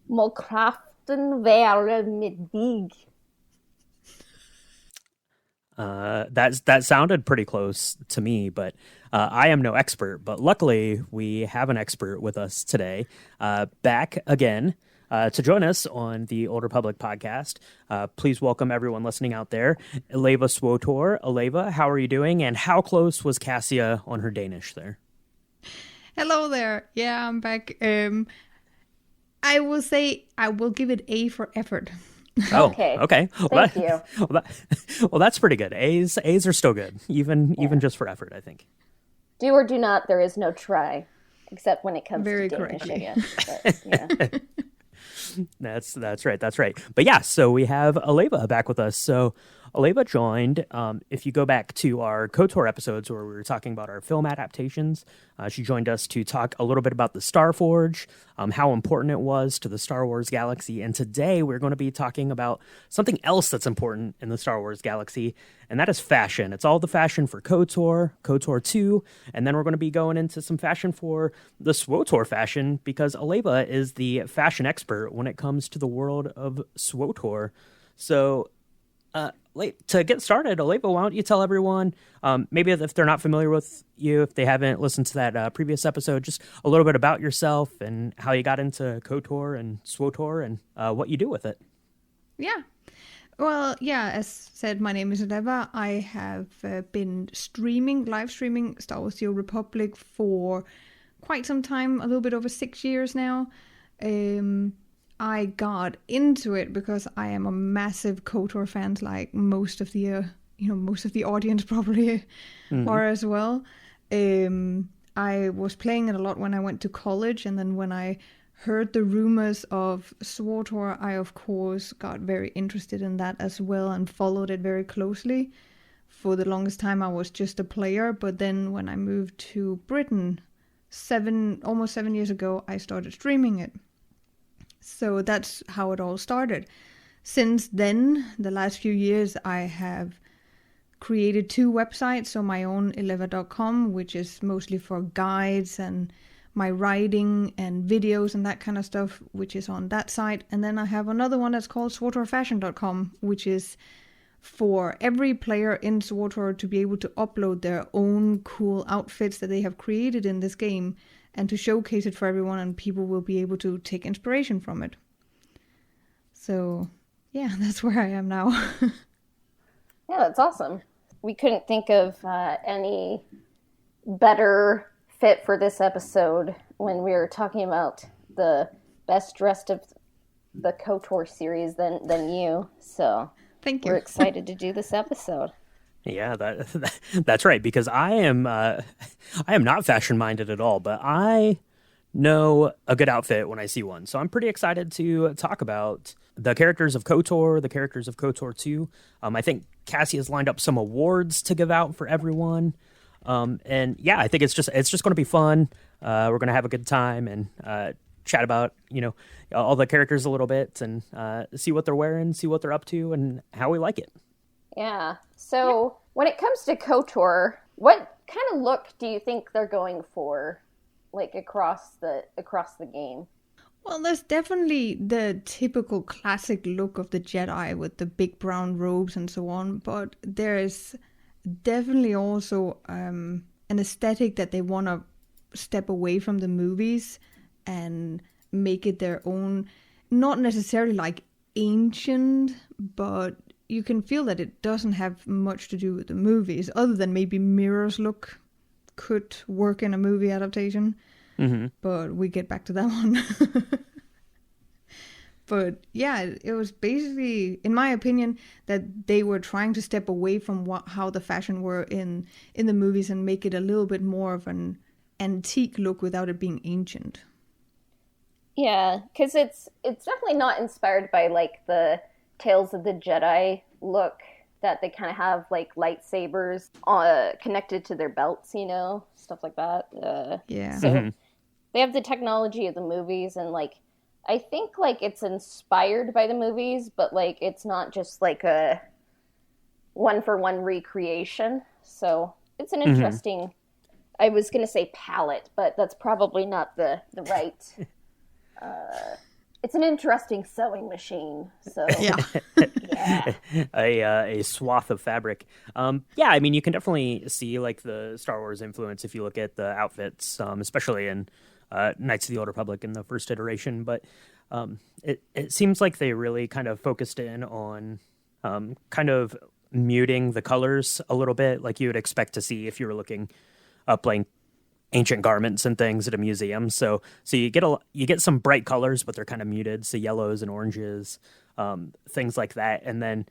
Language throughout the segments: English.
Må kraften være med dig. That sounded pretty close to me, but I am no expert. But luckily, we have an expert with us today, back again to join us on the Old Republic podcast. Please welcome everyone listening out there, Illeva SWTOR. Illeva, how are you doing? And how close was Cassia on her Danish there? Hello there. Yeah, I'm back. I will say I will give it A for effort. Oh, Okay. okay. Thank you. Well, that's pretty good. A's are still good, even just for effort, I think. Do or do not, there is no try. Except when it comes Very to Danish, correctly. I guess. But, yeah. That's right. But yeah, so we have Illeva back with us. So Illeva joined. If you go back to our KOTOR episodes where we were talking about our film adaptations, she joined us to talk a little bit about the Star Forge, how important it was to the Star Wars galaxy. And today we're going to be talking about something else that's important in the Star Wars galaxy, and that is fashion. It's all the fashion for KOTOR, KOTOR 2, and then we're going to be going into some fashion for the SWTOR fashion, because Illeva is the fashion expert when it comes to the world of SWTOR. So to get started, Illeva, why don't you tell everyone, maybe if they're not familiar with you, if they haven't listened to that previous episode, just a little bit about yourself and how you got into KOTOR and SWTOR and what you do with it. Yeah. Well, yeah, as said, my name is Illeva. I have been live streaming Star Wars: The Old Republic for quite some time, a little bit over 6 years now. I got into it because I am a massive KOTOR fan, like most of the audience probably are as well. I was playing it a lot when I went to college, and then when I heard the rumors of SWTOR, I of course got very interested in that as well and followed it very closely. For the longest time I was just a player, but then when I moved to Britain almost 7 years ago, I started streaming it. So that's how it all started. Since then, the last few years, I have created 2 websites. So my own Illeva.com, which is mostly for guides and my writing and videos and that kind of stuff, which is on that site. And then I have another one that's called SWTORFashion.com, which is for every player in SWTOR to be able to upload their own cool outfits that they have created in this game and to showcase it for everyone, and people will be able to take inspiration from it. So, yeah, that's where I am now. Yeah, that's awesome. We couldn't think of any better fit for this episode when we were talking about the best dressed of the KOTOR series than you. So Thank you. we're excited to do this episode. Yeah, that's right. Because I am not fashion minded at all, but I know a good outfit when I see one. So I'm pretty excited to talk about the characters of KOTOR, the characters of KOTOR 2. I think Cassie has lined up some awards to give out for everyone. And yeah, I think it's just going to be fun. We're going to have a good time and chat about, all the characters a little bit and see what they're wearing, see what they're up to, and how we like it. Yeah. So when it comes to KOTOR, what kind of look do you think they're going for, like across the game? Well, there's definitely the typical classic look of the Jedi with the big brown robes and so on, but there's definitely also an aesthetic that they want to step away from the movies and make it their own, not necessarily like ancient, but you can feel that it doesn't have much to do with the movies, other than maybe Mirror's look could work in a movie adaptation. Mm-hmm. But we get back to that one. But yeah, it was basically, in my opinion, that they were trying to step away from how the fashion were in the movies and make it a little bit more of an antique look without it being ancient. Yeah, because it's definitely not inspired by like the Tales of the Jedi look that they kind of have like lightsabers connected to their belts, stuff like that. Yeah. So they have the technology of the movies, and like I think like it's inspired by the movies, but like it's not just like a one-for-one recreation. So it's an interesting, I was going to say palette, but that's probably not the right It's an interesting sewing machine. So Yeah. yeah. A swath of fabric. Yeah, I mean, you can definitely see like the Star Wars influence if you look at the outfits, especially in Knights of the Old Republic in the first iteration. But it seems like they really kind of focused in on kind of muting the colors a little bit, like you would expect to see if you were looking up like ancient garments and things at a museum. So you get some bright colors, but they're kind of muted. So yellows and oranges, things like that. And then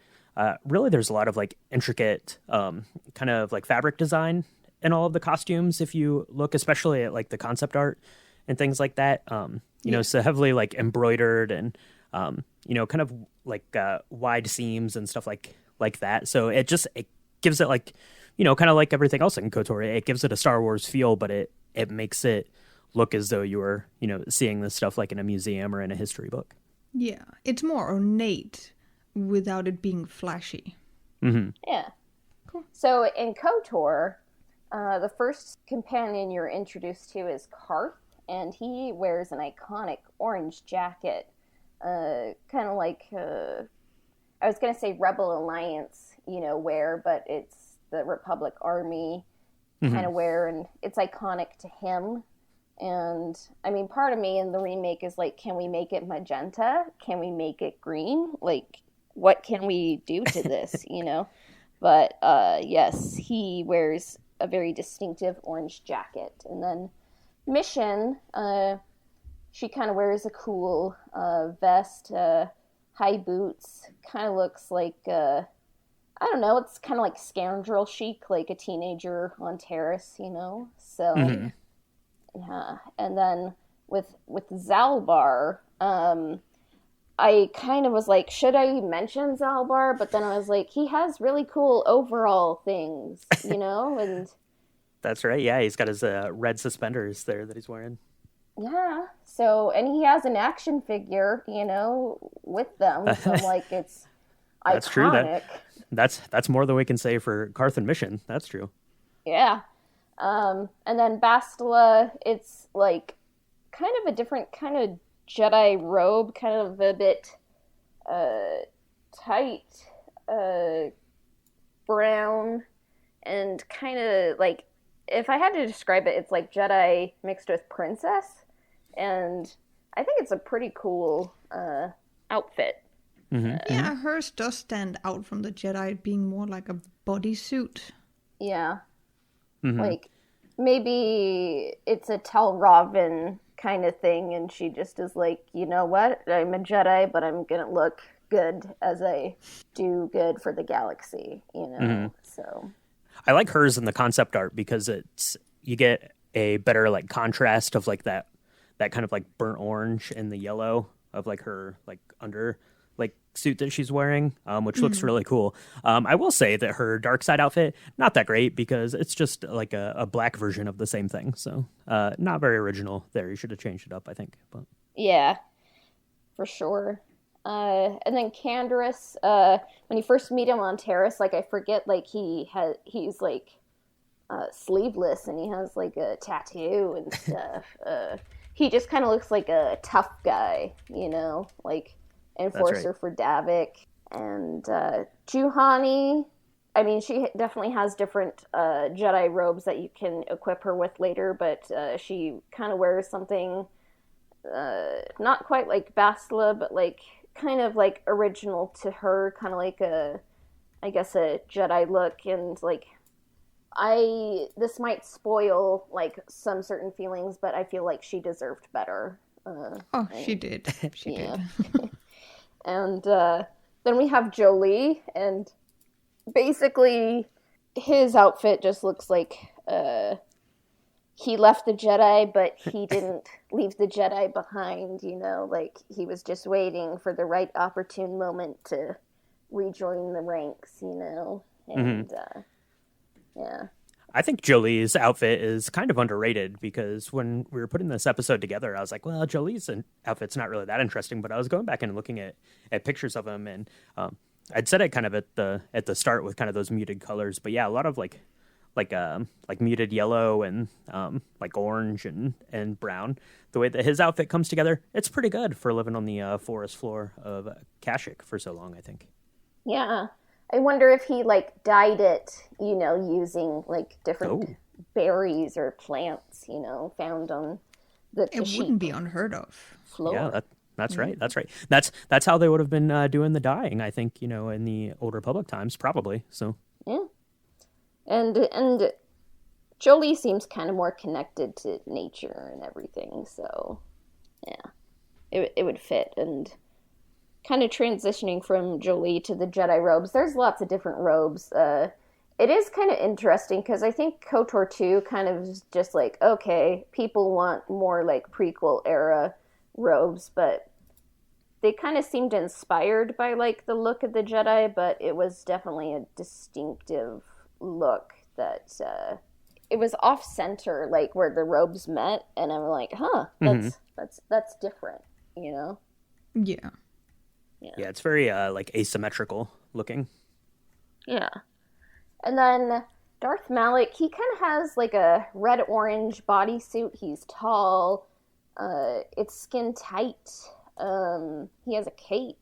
really there's a lot of like intricate kind of like fabric design in all of the costumes. If you look, especially at like the concept art and things like that, you know, so heavily like embroidered and, you know, kind of like wide seams and stuff like that. So it gives it like, you know, kind of like everything else in KOTOR, it gives it a Star Wars feel, but it makes it look as though you were, you know, seeing this stuff like in a museum or in a history book. Yeah, it's more ornate without it being flashy. Mm-hmm. Yeah. Cool. So in KOTOR, the first companion you're introduced to is Karth, and he wears an iconic orange jacket, kind of like, I was going to say Rebel Alliance, you know, wear, but it's the Republic Army kind of wear, and it's iconic to him. And I mean, part of me in the remake is like, can we make it magenta? Can we make it green? Like, what can we do to this, you know? But yes, he wears a very distinctive orange jacket. And then Mission, she kind of wears a cool vest, high boots, kind of looks like I don't know, it's kind of like scoundrel chic, like a teenager on Taris, you know? So, yeah. And then with Zalbar, I kind of was like, should I mention Zalbar? But then I was like, he has really cool overall things, you know? And That's right. Yeah, he's got his red suspenders there that he's wearing. yeah. So, and he has an action figure, you know, with them. So, like, it's That's iconic. true. That's more than we can say for Karth and Mission. That's true. Yeah. And then Bastila, it's like kind of a different kind of Jedi robe, kind of a bit tight, brown, and kind of like, if I had to describe it, it's like Jedi mixed with princess. And I think it's a pretty cool outfit. Yeah, hers does stand out from the Jedi being more like a bodysuit. Yeah. Like, maybe it's a Tel Raven kind of thing, and she just is like, you know what? I'm a Jedi, but I'm going to look good as I do good for the galaxy, you know? So I like hers in the concept art because you get a better like contrast of like that kind of like burnt orange and the yellow of like her like under like suit that she's wearing, which looks really cool. I will say that her dark side outfit, not that great because it's just like a black version of the same thing. So not very original there. You should have changed it up, I think. But yeah, for sure. And then Canderous, when you first meet him on Taris, like I forget, like he's like sleeveless and he has like a tattoo and stuff. He just kind of looks like a tough guy, you know, like enforcer for Davik. And Juhani, I mean, she definitely has different Jedi robes that you can equip her with later, but she kind of wears something not quite like Bastila, but like kind of like original to her, kind of like I guess a Jedi look. And like, this might spoil like some certain feelings, but I feel like she deserved better. She did. She did. And then we have Jolie, and basically his outfit just looks like he left the Jedi, but he didn't leave the Jedi behind, you know, like he was just waiting for the right opportune moment to rejoin the ranks, you know, and yeah. I think Jolie's outfit is kind of underrated because when we were putting this episode together, I was like, well, Jolie's outfit's not really that interesting, but I was going back and looking at pictures of him, and I'd said it kind of at the start with kind of those muted colors, but yeah, a lot of like muted yellow and like orange and brown. The way that his outfit comes together, it's pretty good for living on the forest floor of Kashyyyk for so long, I think. Yeah. I wonder if he like dyed it, using like different berries or plants, found on the It wouldn't be unheard of. floor. Yeah, that's right. That's right. That's how they would have been doing the dyeing, I think, in the Old Republic times, probably. So Yeah. And Jolie seems kind of more connected to nature and everything, so yeah, it would fit. And kind of transitioning from Jolie to the Jedi robes, there's lots of different robes. It is kind of interesting because I think KOTOR 2 kind of is just like, okay, people want more like prequel era robes, but they kind of seemed inspired by like the look of the Jedi, but it was definitely a distinctive look that it was off center, like where the robes met, and I'm like, that's different, Yeah. yeah, it's very like asymmetrical looking. Yeah. And then Darth Malek, he kind of has like a red-orange bodysuit. He's tall. It's skin tight. He has a cape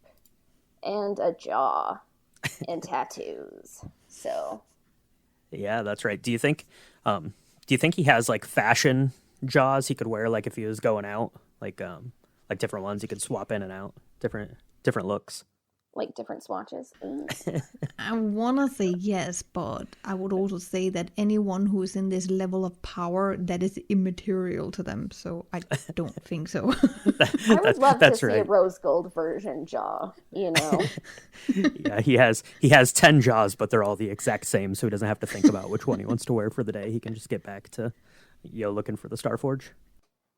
and a jaw and tattoos. So, Yeah, that's right. Do you think he has like fashion jaws he could wear, like if he was going out, like different ones he could swap in and out, different looks? like different swatches. I want to say yes, but I would also say that anyone who is in this level of power, that is immaterial to them. So I don't think so. I would love to see right. a rose gold version jaw, Yeah, he has 10 jaws, but they're all the exact same, so he doesn't have to think about which one he wants to wear for the day. He can just get back to looking for the Starforge.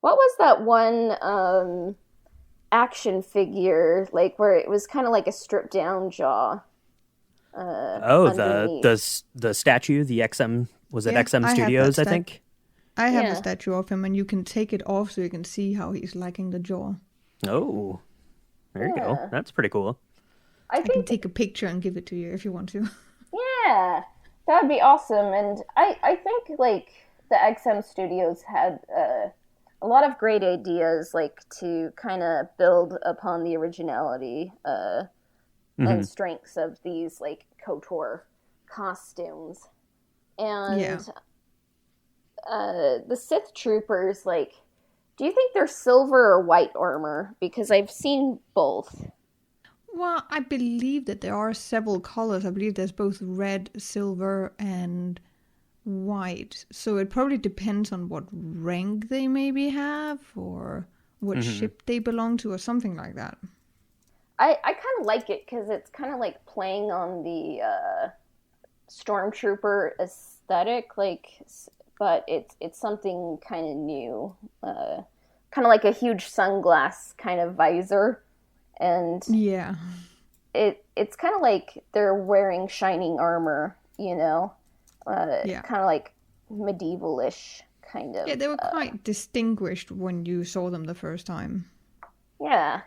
What was that one action figure, like where it was kind of like a stripped down jaw? The statue, the XM, was it XM Studios, I think? I have a statue of him, and you can take it off so you can see how he's liking the jaw. Oh, there you go. That's pretty cool. I can take a picture and give it to you if you want to. Yeah, that would be awesome. And I think like the XM Studios had a lot of great ideas, like to kind of build upon the originality and strengths of these like KOTOR costumes. And the Sith troopers, like, do you think they're silver or white armor? Because I've seen both. Well, I believe that there are several colors. I believe there's both red, silver, and white. So it probably depends on what rank they maybe have or what ship they belong to or something like that. I kind of like it because it's kind of like playing on the stormtrooper aesthetic, like, but it's something kind of new, kind of like a huge sunglass kind of visor, and it's kind of like they're wearing shining armor, kind of like medievalish kind of. Yeah, they were quite distinguished when you saw them the first time. Yeah,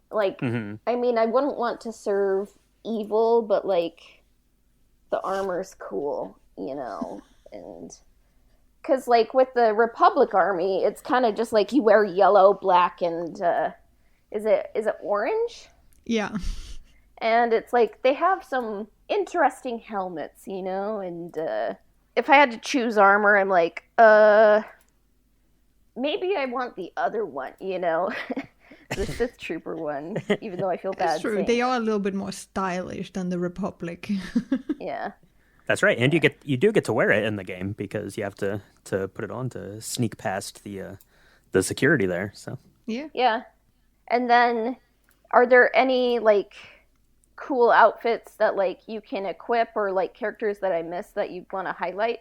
like I mean, I wouldn't want to serve evil, but like the armor's cool, and. Because, like, with the Republic Army, it's kind of just like you wear yellow, black, and is it orange? Yeah. And it's like they have some interesting helmets, and if I had to choose armor, I'm like, maybe I want the other one, the Sith Trooper one, even though I feel bad. That's true. saying they are a little bit more stylish than the Republic. Yeah. That's right, and you do get to wear it in the game because you have to put it on to sneak past the security there. So yeah, and then are there any like cool outfits that like you can equip or like characters that I missed that you want to highlight?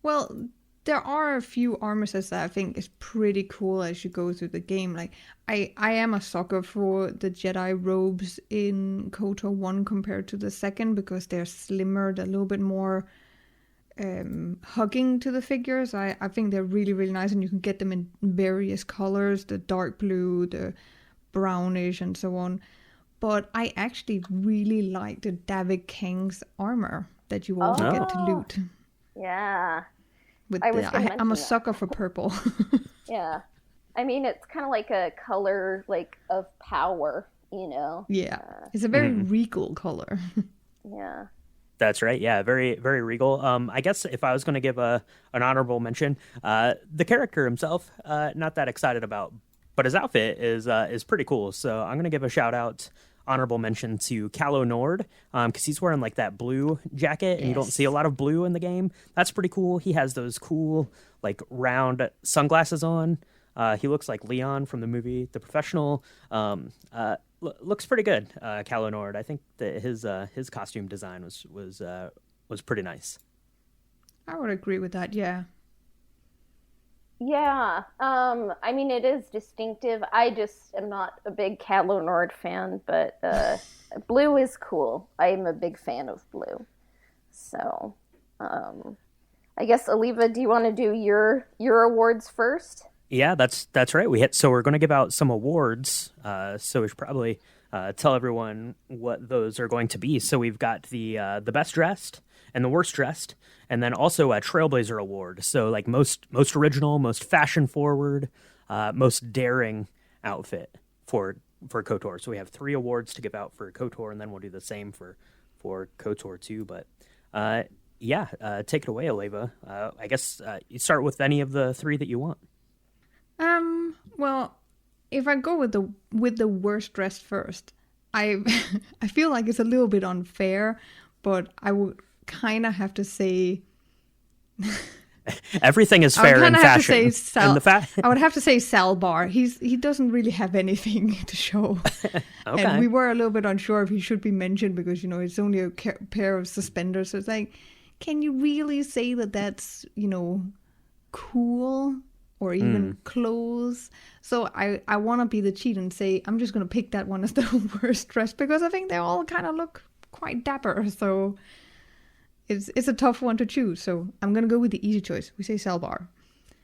Well, there are a few armor sets that I think is pretty cool as you go through the game. Like, I am a sucker for the Jedi robes in KOTOR 1 compared to the second because they're slimmer, they're a little bit more hugging to the figures. I think they're really, really nice, and you can get them in various colors, the dark blue, the brownish, and so on. But I actually really like the David King's armor. that you also get to loot. Yeah. I'm a sucker for purple. Yeah. I mean, it's kind of like a color like of power, you know? Yeah. It's a very regal color. Yeah. That's right. Yeah, very, very regal. I guess if I was going to give an honorable mention, the character himself, not that excited about, but his outfit is pretty cool. So I'm going to give a shout out, honorable mention to Calo Nord, because he's wearing like that blue jacket, and you don't see a lot of blue in the game. That's pretty cool. He has those cool like round sunglasses on. He looks like Leon from the movie The Professional. Looks pretty good, Calo Nord. I think that his costume design was pretty nice. I would agree with that. Yeah. Yeah. I mean, it is distinctive. I just am not a big Calo Nord fan, but blue is cool. I'm a big fan of blue. So, I guess Illeva, do you want to do your awards first? Yeah, that's right. So we're going to give out some awards. So we should probably tell everyone what those are going to be. So we've got the best dressed and the worst dressed, and then also a Trailblazer Award. So like most original, most fashion forward, most daring outfit for KOTOR. So we have 3 awards to give out for KOTOR, and then we'll do the same for KOTOR too. But take it away, Illeva. I guess you start with any of the 3 that you want. Well, if I go with the worst dressed first, I feel like it's a little bit unfair, but I would kind of have to say everything is fair in fashion. I would have to say Salbar. He doesn't really have anything to show. Okay. And we were a little bit unsure if he should be mentioned because, you know, it's only a pair of suspenders. So it's like, can you really say that that's, you know, cool? Or even clothes. So I want to be the cheat and say, I'm just going to pick that one as the worst dress because I think they all kind of look quite dapper. So it's a tough one to choose. So I'm going to go with the easy choice. We say Salbar.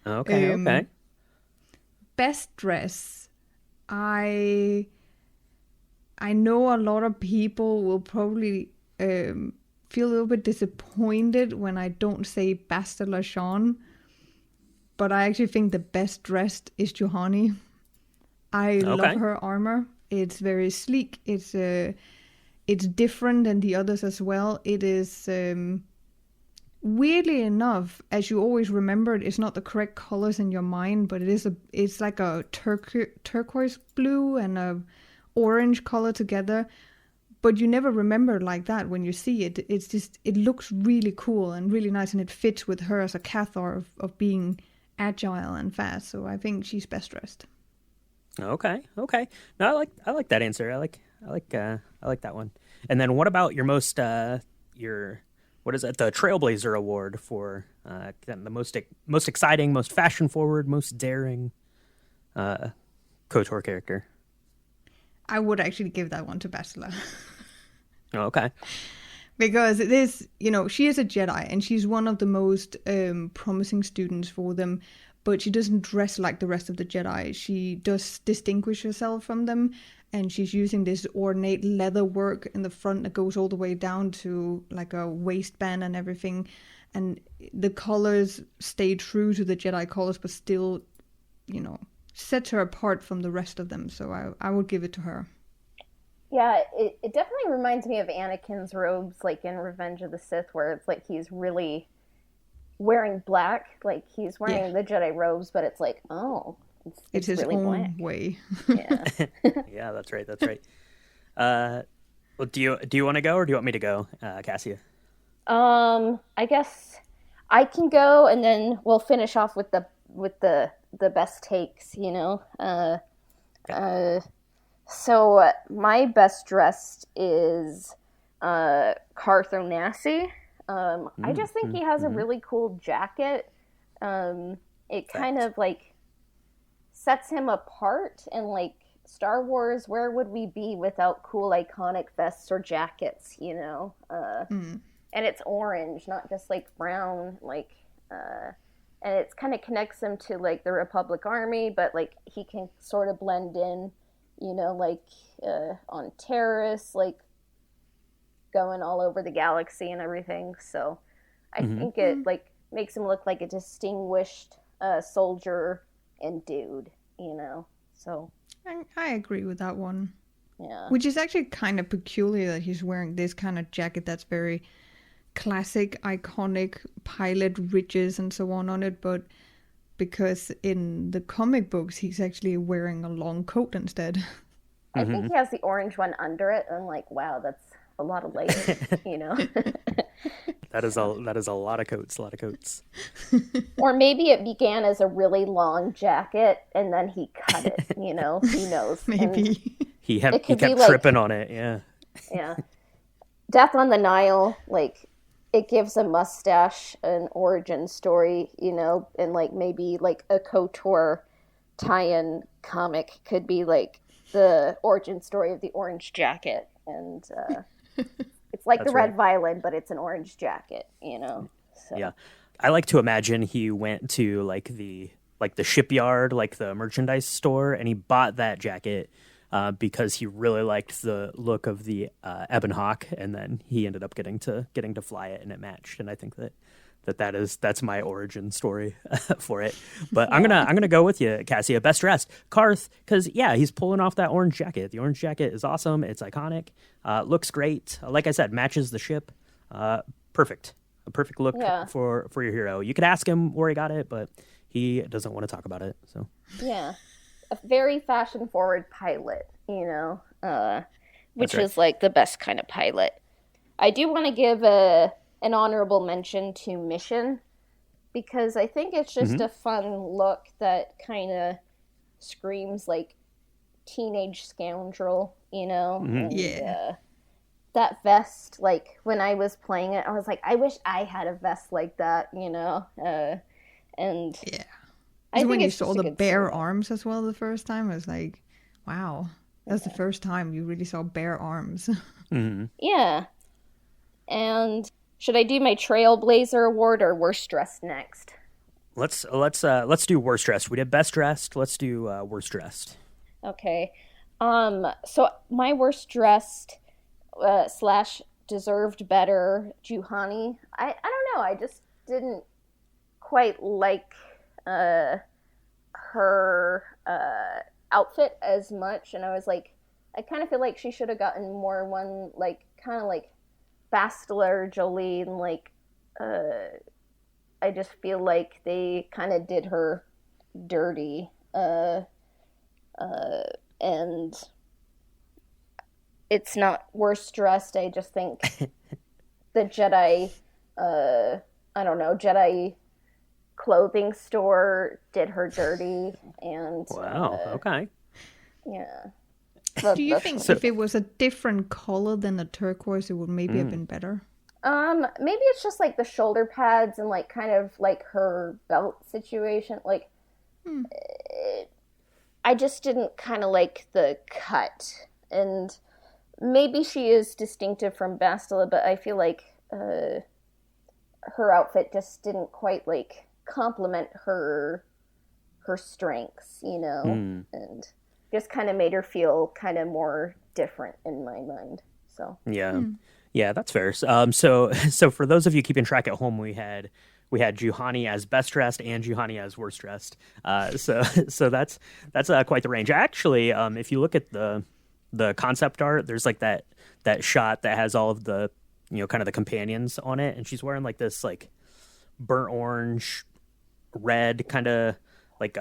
Okay. Best dress. I know a lot of people will probably feel a little bit disappointed when I don't say Bastila Stion. But I actually think the best dressed is Juhani. I love her armor. It's very sleek. It's different than the others as well. It is weirdly enough, as you always remembered, it's not the correct colors in your mind, but it's like a turquoise blue and a orange color together. But you never remember like that when you see it. It's just, it looks really cool and really nice, and it fits with her as a Cathar of being agile and fast. So I think she's best dressed. Okay. No, I like that answer. I like that one. And then what about your most what is it? The Trailblazer Award for the most exciting, most fashion forward, most daring KOTOR character? I would actually give that one to Bastila. Okay. Because it is, you know, she is a Jedi and she's one of the most promising students for them, but she doesn't dress like the rest of the Jedi. She does distinguish herself from them, and she's using this ornate leather work in the front that goes all the way down to like a waistband and everything. And the colors stay true to the Jedi colors, but still, you know, sets her apart from the rest of them. So I would give it to her. Yeah, it definitely reminds me of Anakin's robes, like in Revenge of the Sith, where it's like he's really wearing black, like he's wearing the Jedi robes, but it's like, oh, it's his really own black. way. Yeah. Yeah, that's right. Well, do you want to go, or do you want me to go, Cassia? I guess I can go, and then we'll finish off with the best takes, you know. So my best dressed is Cartho Nassi. I just think he has a really cool jacket. It kind of like sets him apart, and like Star Wars, where would we be without cool iconic vests or jackets, you know? And it's orange, not just like brown, like and it kind of connects him to like the Republic Army, but like he can sort of blend in, you know, like on Taris, like going all over the galaxy and everything. So I think it like makes him look like a distinguished soldier and dude, you know. So I agree with that one. yeah, Which is actually kind of peculiar that he's wearing this kind of jacket that's very classic, iconic pilot ridges and so on it, but because in the comic books he's actually wearing a long coat instead. I think he has the orange one under it. And I'm like, wow, that's a lot of layers, you know. That is a lot of coats, Or maybe it began as a really long jacket and then he cut it, you know. Who knows? Maybe. He kept like, tripping on it, yeah. Yeah. Death on the Nile, like, it gives a mustache an origin story, you know, and like maybe like a KOTOR tie-in comic could be like the origin story of the orange jacket. And it's like the red violin, but it's an orange jacket, you know. So. Yeah. I like to imagine he went to like the shipyard, like the merchandise store, and he bought that jacket because he really liked the look of the Ebon Hawk, and then he ended up getting to fly it, and it matched. And I think that's my origin story for it. But I'm gonna go with you, Cassia. Best dressed, Karth, because he's pulling off that orange jacket. The orange jacket is awesome. It's iconic. Looks great. Like I said, matches the ship. Perfect. A perfect look for your hero. You could ask him where he got it, but he doesn't want to talk about it. So yeah. A very fashion-forward pilot, you know, which right. is like the best kind of pilot. I do want to give an honorable mention to Mission, because I think it's just a fun look that kind of screams like teenage scoundrel, you know? And, that vest, like when I was playing it, I was like, I wish I had a vest like that, you know? And yeah. I think when you it's saw just a the good bare story. arms as well the first time, I was like, wow, that's the first time you really saw bare arms. Yeah. And should I do my Trailblazer Award or worst dressed next? let's do worst dressed. We did best dressed. Let's do worst dressed. Okay. So my worst dressed / deserved better Juhani. I don't know. I just didn't quite like her outfit as much, and I was like, I kind of feel like she should have gotten more one, like kind of like Bastila or Jolene. Like I just feel like they kind of did her dirty, and it's not worst dressed. I just think the Jedi, Jedi clothing store did her dirty, and Wow. Okay. yeah. Do you think if it was a different color than the turquoise, it would maybe have been better? Maybe it's just like the shoulder pads and like kind of like her belt situation. Like, I just didn't kind of like the cut, and maybe she is distinctive from Bastila, but I feel like her outfit just didn't quite like complement her strengths, you know, and just kind of made her feel kind of more different in my mind. So yeah, that's fair. So for those of you keeping track at home, we had Juhani as best dressed and Juhani as worst dressed. So that's quite the range. Actually, if you look at the concept art, there's like that shot that has all of the, you know, kind of the companions on it, and she's wearing like this like burnt orange, red kind of like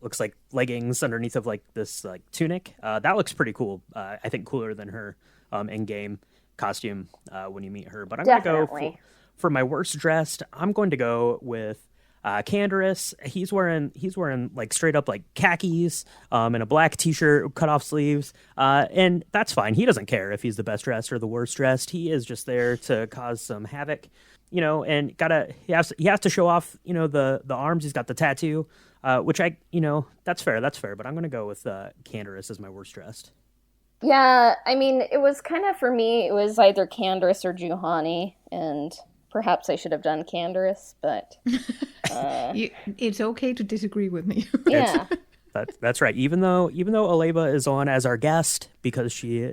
looks like leggings underneath of like this like tunic. That looks pretty cool. I think cooler than her in-game costume when you meet her. But I'm Definitely. gonna go for my worst dressed. I'm going to go with Candaris. He's wearing like straight up like khakis and a black t-shirt, cut off sleeves, and that's fine. He doesn't care if he's the best dressed or the worst dressed. He is just there to cause some havoc, you know, and he has to show off, you know, the arms. He's got the tattoo, which that's fair. But I'm gonna go with Candaris as my worst dressed. yeah, I mean, it was kind of, for me, it was either Candaris or Juhani, and perhaps I should have done Candaris, but It's okay to disagree with me. yeah. That's right. Even though Illeva is on as our guest because she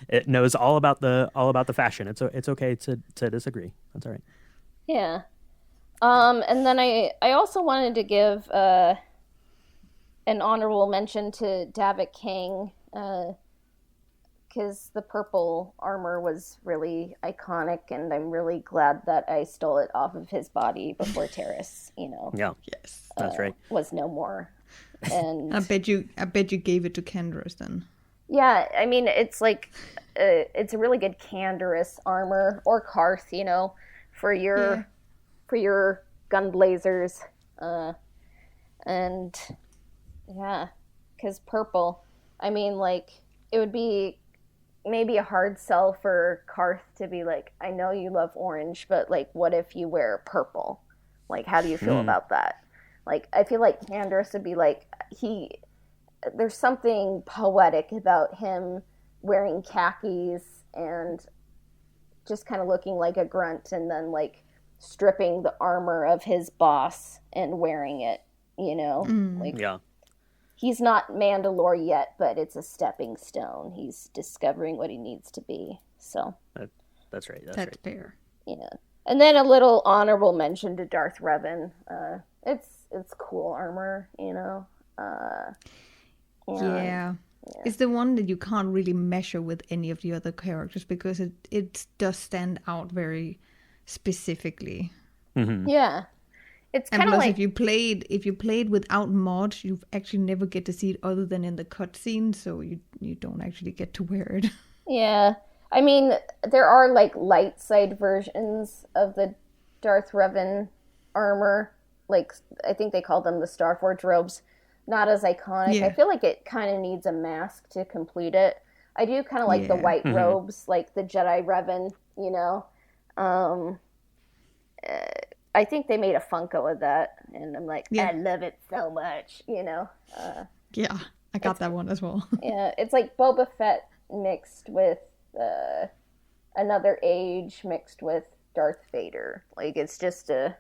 it knows all about the fashion. It's okay to disagree. That's all right. Yeah. And then I also wanted to give an honorable mention to Davik King, because the purple armor was really iconic, and I'm really glad that I stole it off of his body before Taris, Yeah. Yes. That's right. was no more. And I bet you gave it to Candace then. yeah, I mean, it's like it's a really good Candaris armor, or Karth, for your gun blazers, and yeah, because purple. I mean, like, it would be maybe a hard sell for Karth to be like, I know you love orange, but like, what if you wear purple? Like, how do you feel about that? Like, I feel like Candaris would be like, there's something poetic about him wearing khakis and just kind of looking like a grunt, and then like stripping the armor of his boss and wearing it, like, Yeah. He's not Mandalore yet, but it's a stepping stone. He's discovering what he needs to be. So That's right. That's That's right. fair. yeah. And then a little honorable mention to Darth Revan. It's cool armor, Yeah. It's the one that you can't really measure with any of the other characters because it does stand out very specifically. Mm-hmm. Yeah. It's And kind of plus, like if you played without mod, you actually never get to see it other than in the cutscene, so you don't actually get to wear it. yeah. I mean, there are like light side versions of the Darth Revan armor. Like, I think they call them the Starforge robes. Not as iconic. Yeah. I feel like it kind of needs a mask to complete it. I do kind of like the Yeah. white robes, like the Jedi Revan, I think they made a Funko of that, and I'm like, Yeah. I love it so much, Yeah, I got that one as well. Yeah, it's like Boba Fett mixed with another age mixed with Darth Vader. Like, it's just a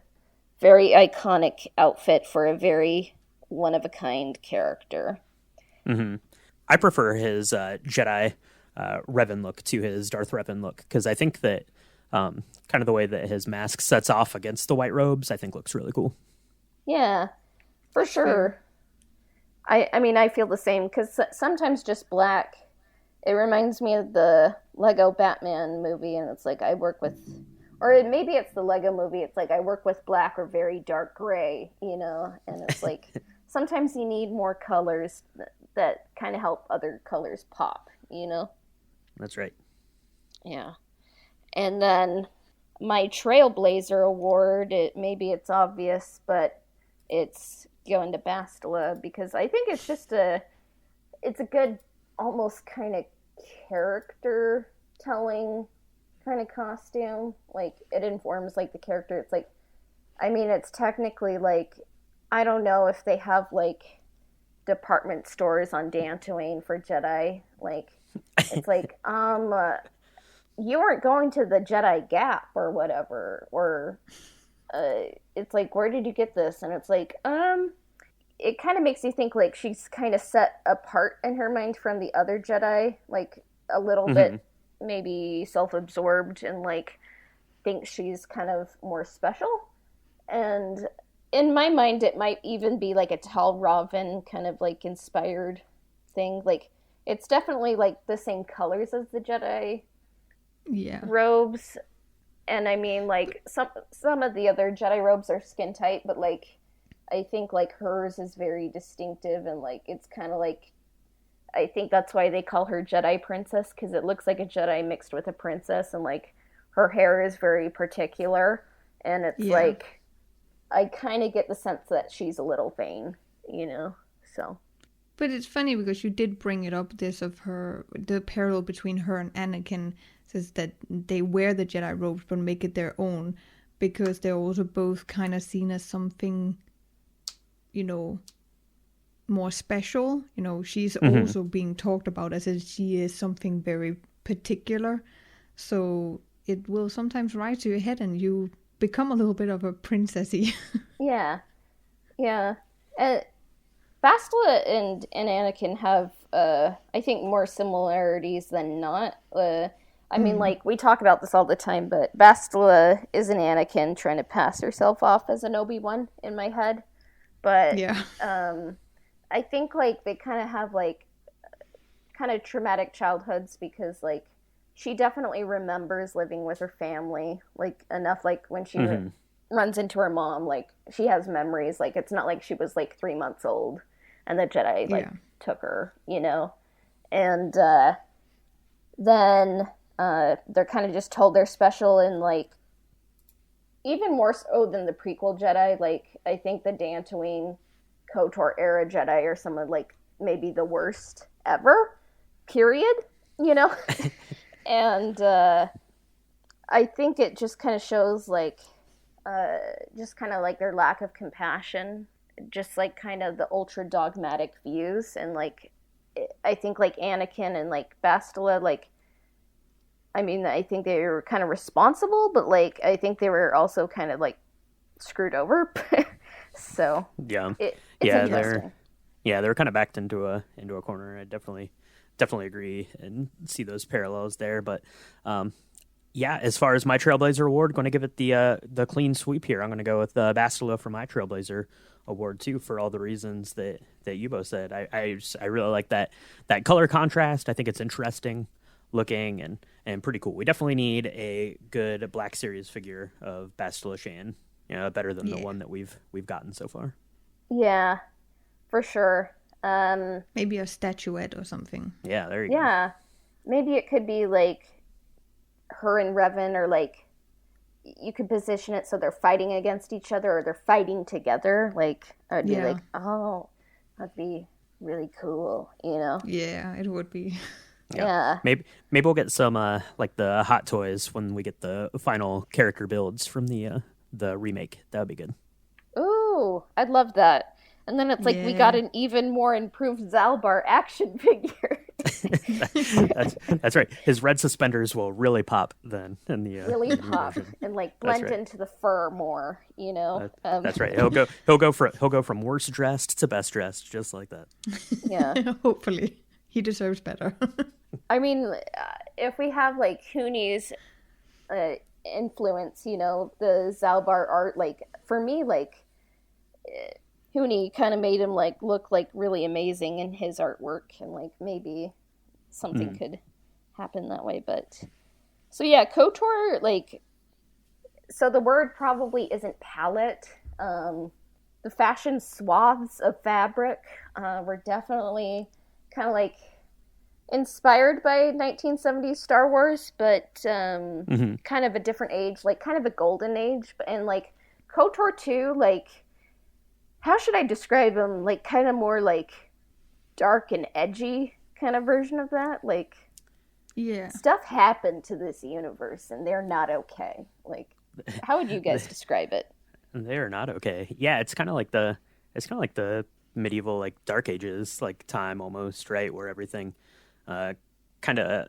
very iconic outfit for a very one-of-a-kind character. Mm-hmm. I prefer his Jedi Revan look to his Darth Revan look because I think that kind of the way that his mask sets off against the white robes, I think looks really cool. Yeah, for sure. I mean, I feel the same because sometimes just black, it reminds me of the Lego Batman movie, and it's like I work with, or maybe it's the Lego movie, it's like I work with black or very dark gray, and it's like sometimes you need more colors that kind of help other colors pop, That's right. Yeah. And then my Trailblazer Award, maybe it's obvious, but it's going to Bastila because I think it's just it's a good, almost kind of character telling kind of costume. Like, it informs like the character. It's like, I mean, it's technically like, I don't know if they have like department stores on Dantooine for Jedi. Like, it's like, you weren't going to the Jedi Gap or whatever, or it's like, where did you get this? And it's like, it kind of makes you think like she's kind of set apart in her mind from the other Jedi, like a little bit maybe self-absorbed and like thinks she's kind of more special. And in my mind, it might even be like a Tal Raven kind of like inspired thing. Like, it's definitely like the same colors as the Jedi robes, and I mean, like, some of the other Jedi robes are skin tight, but like I think like hers is very distinctive, and like it's kind of like, I think that's why they call her Jedi Princess, because it looks like a Jedi mixed with a princess, and like her hair is very particular, and it's like I kind of get the sense that she's a little vain, so. But it's funny because you did bring it up, this of her, the parallel between her and Anakin, says that they wear the Jedi robes but make it their own because they're also both kind of seen as something, more special. She's also being talked about as if she is something very particular. So it will sometimes rise to your head and you become a little bit of a princessy. Yeah. Bastila and Anakin have, I think, more similarities than not. I mean, like, we talk about this all the time, but Bastila is an Anakin trying to pass herself off as an Obi-Wan in my head. But Yeah. I think, like, they kind of have, like, kind of traumatic childhoods because, like, she definitely remembers living with her family, like, enough, like, when she runs into her mom, like, she has memories. Like, it's not like she was, like, 3 months old and the Jedi, like, took her, you know? And then they're kind of just told they're special and, like, even more so than the prequel Jedi. Like, I think the Dantooine KOTOR era Jedi are some of, like, maybe the worst ever, period, you know? And I think it just kind of shows, like, just kind of, like, their lack of compassion, just, like, kind of the ultra dogmatic views. And, like, I think, like, Anakin and, like, Bastila, like, I mean, I think they were kind of responsible, but, like, I think they were also kind of, like, screwed over. So Yeah, it's yeah, interesting. they're kind of backed into a corner. I definitely agree and see those parallels there. But yeah, as far as my Trailblazer Award, going to give it the clean sweep here. I'm going to go with Bastila for my Trailblazer Award too, for all the reasons that you both said. I really like that color contrast. I think it's interesting looking and pretty cool. We definitely need a good Black Series figure of Bastila Shan, better than the one that we've gotten so far. Yeah, for sure. Maybe a statuette or something. Yeah, there you go. Yeah, maybe it could be like her and Revan, or like you could position it so they're fighting against each other or they're fighting together. Like, I'd be like, oh, that'd be really cool, you know? Yeah, it would be. Yeah. Maybe we'll get some like the Hot Toys when we get the final character builds from the remake. That would be good. Ooh, I'd love that. And then it's like we got an even more improved Zalbar action figure. That's right. His red suspenders will really pop then in the really in the pop version. and like blend into the fur more, you know. That's right. He'll go from worst dressed to best dressed, just like that. Yeah. Hopefully, he deserves better. I mean, if we have like Hooney's influence, you know, the Zalbar art, like for me, like Hooney kind of made him like look like really amazing in his artwork, and like maybe something could happen that way. But so yeah, KOTOR, like, so the word probably isn't palette. The fashion swaths of fabric were definitely kind of like inspired by 1970s Star Wars, but kind of a different age, like kind of a golden age. And like KOTOR 2, like, how should I describe him? Like kind of more like dark and edgy kind of version of that. Like, yeah, stuff happened to this universe and they're not okay. Like, how would you guys describe it? They're not okay. Yeah, it's kind of like the medieval, like, Dark Ages, like, time almost, right, where everything kind of,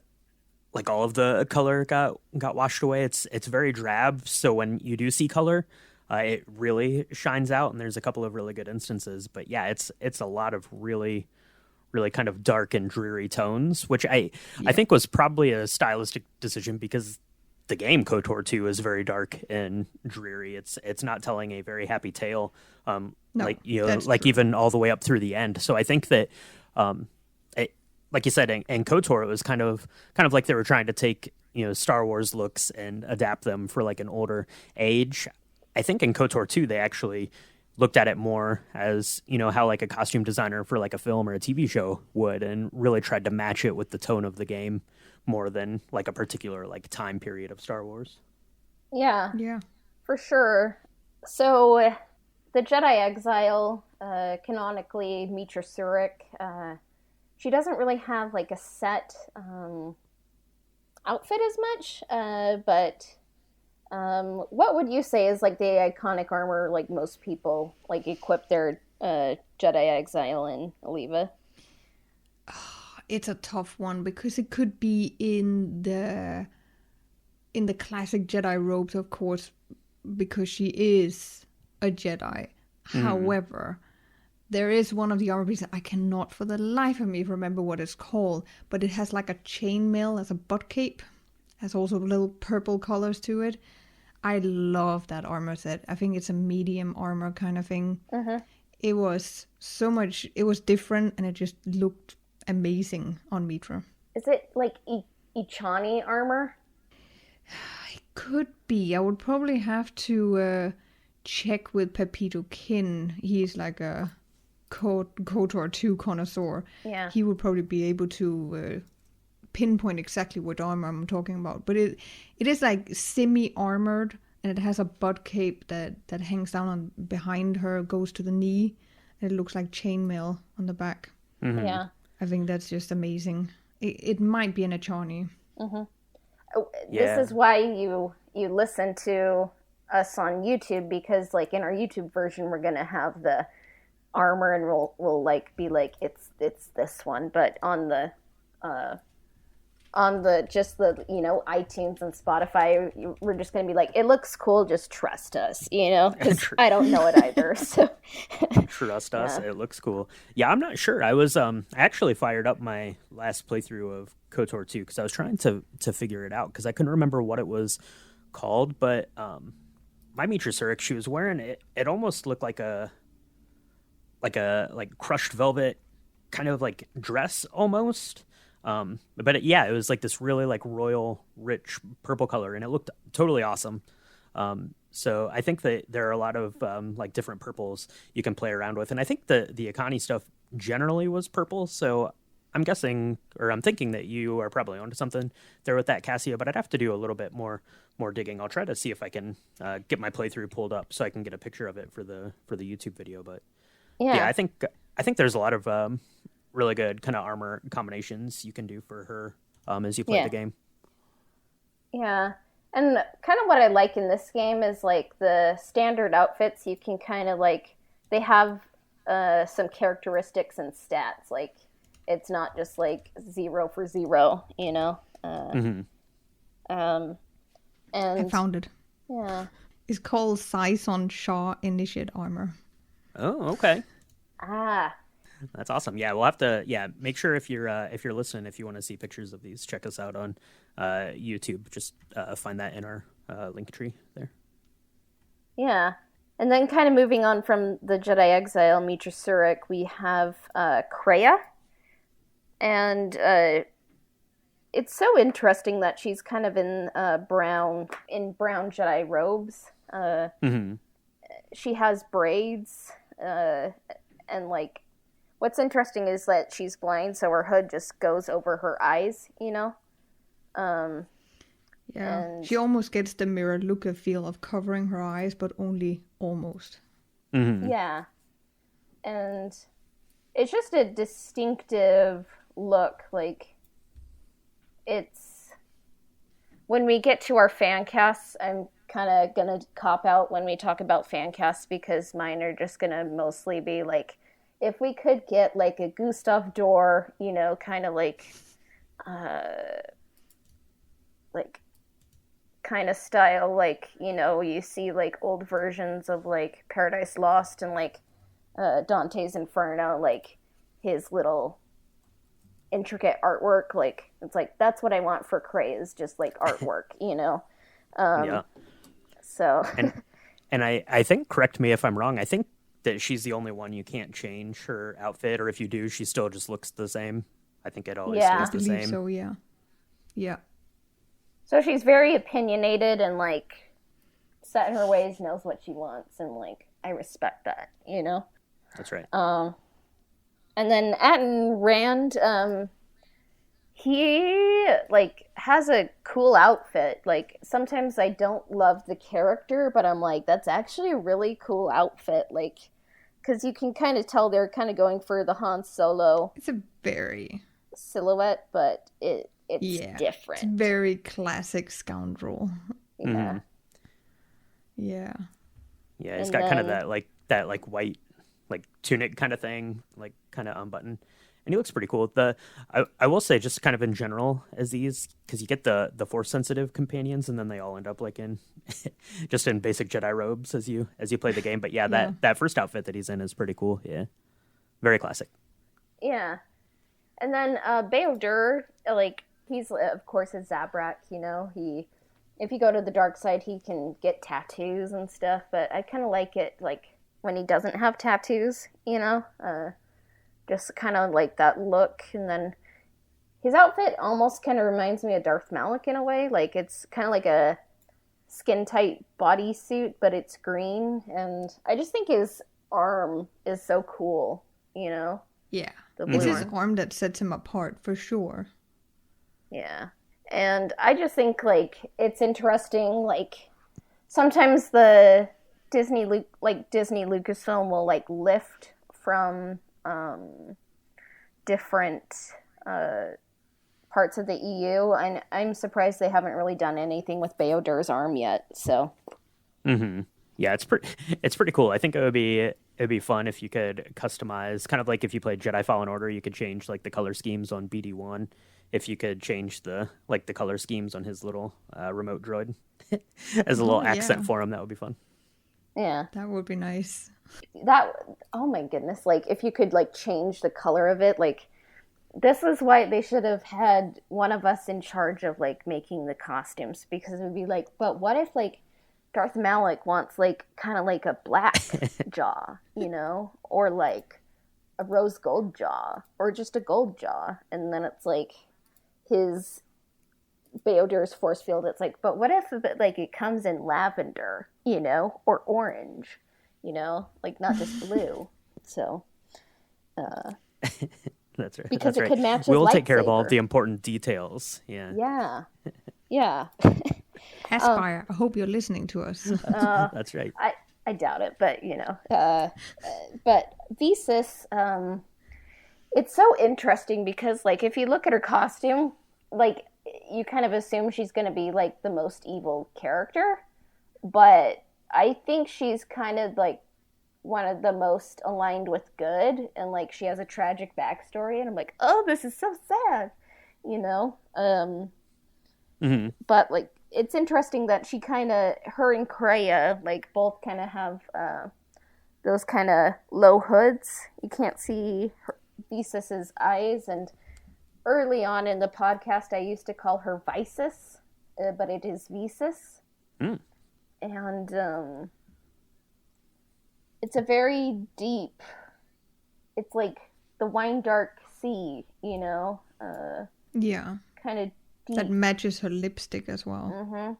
like, all of the color got washed away. It's very drab, so when you do see color, it really shines out, and there's a couple of really good instances. But yeah, it's a lot of really kind of dark and dreary tones, which I think was probably a stylistic decision, because the game KOTOR 2 is very dark and dreary. It's not telling a very happy tale, No, like true. even all the way up through the end. So I think that, like you said, in KOTOR, it was kind of like they were trying to take Star Wars looks and adapt them for like an older age. I think in KOTOR 2 they actually looked at it more as how like a costume designer for like a film or a TV show would, and really tried to match it with the tone of the game more than like a particular like time period of Star Wars. Yeah, for sure. So the Jedi Exile, canonically Mitra Surik, she doesn't really have like a set outfit as much, but what would you say is like the iconic armor like most people like equip their Jedi Exile in Illeva? It's a tough one, because it could be in the classic Jedi robes, of course, because she is a Jedi. However, There is one of the armor pieces, I cannot for the life of me remember what it's called, but it has like a chainmail as a butt cape. Has also little purple colors to it. I love that armor set. I think it's a medium armor kind of thing. It was so much, it was different, and it just looked amazing on Mitra. Is it like Ichani armor? It could be. I would probably have to check with Pepito Kin. He's like a KOTOR 2 connoisseur. Yeah. He would probably be able to pinpoint exactly what armor I'm talking about. But it is like semi-armored, and it has a butt cape that hangs down on behind her, goes to the knee, and it looks like chainmail on the back. Yeah. I think that's just amazing. It might be an Achani. This is why you listen to us on YouTube, because like in our YouTube version we're gonna have the armor, and we'll like be like it's this one, but on the just the iTunes and Spotify, we're just gonna be like, it looks cool, just trust us, because I don't know it either. So trust us, it looks cool. Yeah, I'm not sure. I was I actually fired up my last playthrough of KOTOR 2 because I was trying to figure it out because I couldn't remember what it was called, but my Mitra Surik, she was wearing it. It almost looked like a crushed velvet kind of like dress almost. But it was like this really like royal rich purple color, and it looked totally awesome. So I think that there are a lot of like different purples you can play around with, and I think the Akani stuff generally was purple. So I'm guessing, or I'm thinking that you are probably onto something there with that, Cassia. But I'd have to do a little bit more digging. I'll try to see if I can get my playthrough pulled up so I can get a picture of it for the YouTube video. But yeah, I think there's a lot of really good kind of armor combinations you can do for her as you play the game. Yeah. And kind of what I like in this game is like the standard outfits, you can kind of like, they have some characteristics and stats. Like it's not just like 0 for 0, And I found it. Yeah. It's called Saison Shaw Initiate Armor. Oh, okay. Ah. That's awesome. Yeah, we'll have to make sure if you're listening, if you want to see pictures of these, check us out on YouTube. Just find that in our link tree there. Yeah. And then kind of moving on from the Jedi Exile, Mitra Surik, we have Kreia. And it's so interesting that she's kind of in brown Jedi robes. She has braids, and like, what's interesting is that she's blind, so her hood just goes over her eyes, Yeah, she almost gets the mirror look and feel of covering her eyes, but only almost. Yeah. And it's just a distinctive look. Like, it's... When we get to our fan casts, I'm kind of going to cop out when we talk about fan casts, because mine are just going to mostly be like, if we could get like a Gustav Dor, kind of like kind of style, like, you see like old versions of like Paradise Lost and like Dante's Inferno, like his little intricate artwork. Like, it's like, that's what I want for Kreia, is just like artwork, Yeah. So. and I think, correct me if I'm wrong, I think that she's the only one you can't change her outfit, or if you do, she still just looks the same. I think it always stays the same. So yeah. So she's very opinionated and like set in her ways, knows what she wants, and like I respect that, That's right. And then Atten Rand, he like has a cool outfit. Like sometimes I don't love the character, but I'm like, that's actually a really cool outfit. Like, because you can kind of tell they're kind of going for the Han Solo. It's a very silhouette, but it's different. It's very classic scoundrel. Yeah. Yeah. Yeah, it's got kind of that white like tunic kind of thing, like kind of unbuttoned. And he looks pretty cool. I will say, just kind of in general, as these, because you get the Force sensitive companions, and then they all end up like in just in basic Jedi robes as you play the game. But that first outfit that he's in is pretty cool. Yeah. Very classic. Yeah. And then Bayodur, like, he's, of course, a Zabrak, you know. If you go to the dark side, he can get tattoos and stuff, but I kind of like it, like, when he doesn't have tattoos, you know? Just kind of like that look. And then his outfit almost kind of reminds me of Darth Malek in a way. Like, it's kind of like a skin-tight bodysuit, but it's green. And I just think his arm is so cool, you know? Yeah. The It's blue his arm that sets him apart, for sure. Yeah. And I just think, like, it's interesting, like, sometimes the Disney Lucasfilm will, like, lift from different parts of the EU, and I'm surprised they haven't really done anything with Bayodur's arm yet, so. Mm-hmm. Yeah, it's pretty cool. I think it'd be fun if you could customize, kind of like if you played Jedi Fallen Order, you could change like the color schemes on BD1. If you could change the color schemes on his little remote droid as a little accent for him, that would be fun. Yeah, that would be nice. Oh my goodness! Like if you could like change the color of it, like this is why they should have had one of us in charge of like making the costumes, because it would be like, but what if like Darth Malek wants like kind of like a black jaw, you know, or like a rose gold jaw, or just a gold jaw, and then it's like his Bayodur's force field. It's like, but what if like it comes in lavender, you know, or orange, you know, like not just blue. So, that's right. Because it could match his We'll take care lightsaber. of all of the important details. Yeah. Yeah. Yeah. Aspire, I hope you're listening to us. That's right. I doubt it, but you know. But Visas, it's so interesting because, like, if you look at her costume, like, you kind of assume she's going to be like the most evil character, but I think she's kind of like one of the most aligned with good, and like she has a tragic backstory, and I'm like, oh, this is so sad, you know. Mm-hmm. But like, it's interesting that she kind of, her and Kreia, like, both kind of have those kind of low hoods. You can't see Visas's eyes, and early on in the podcast, I used to call her Visus, but it is Visas. Mm. And it's a very deep, it's like the wine dark sea, you know? Yeah. Kind of deep. That matches her lipstick as well. Mm-hmm.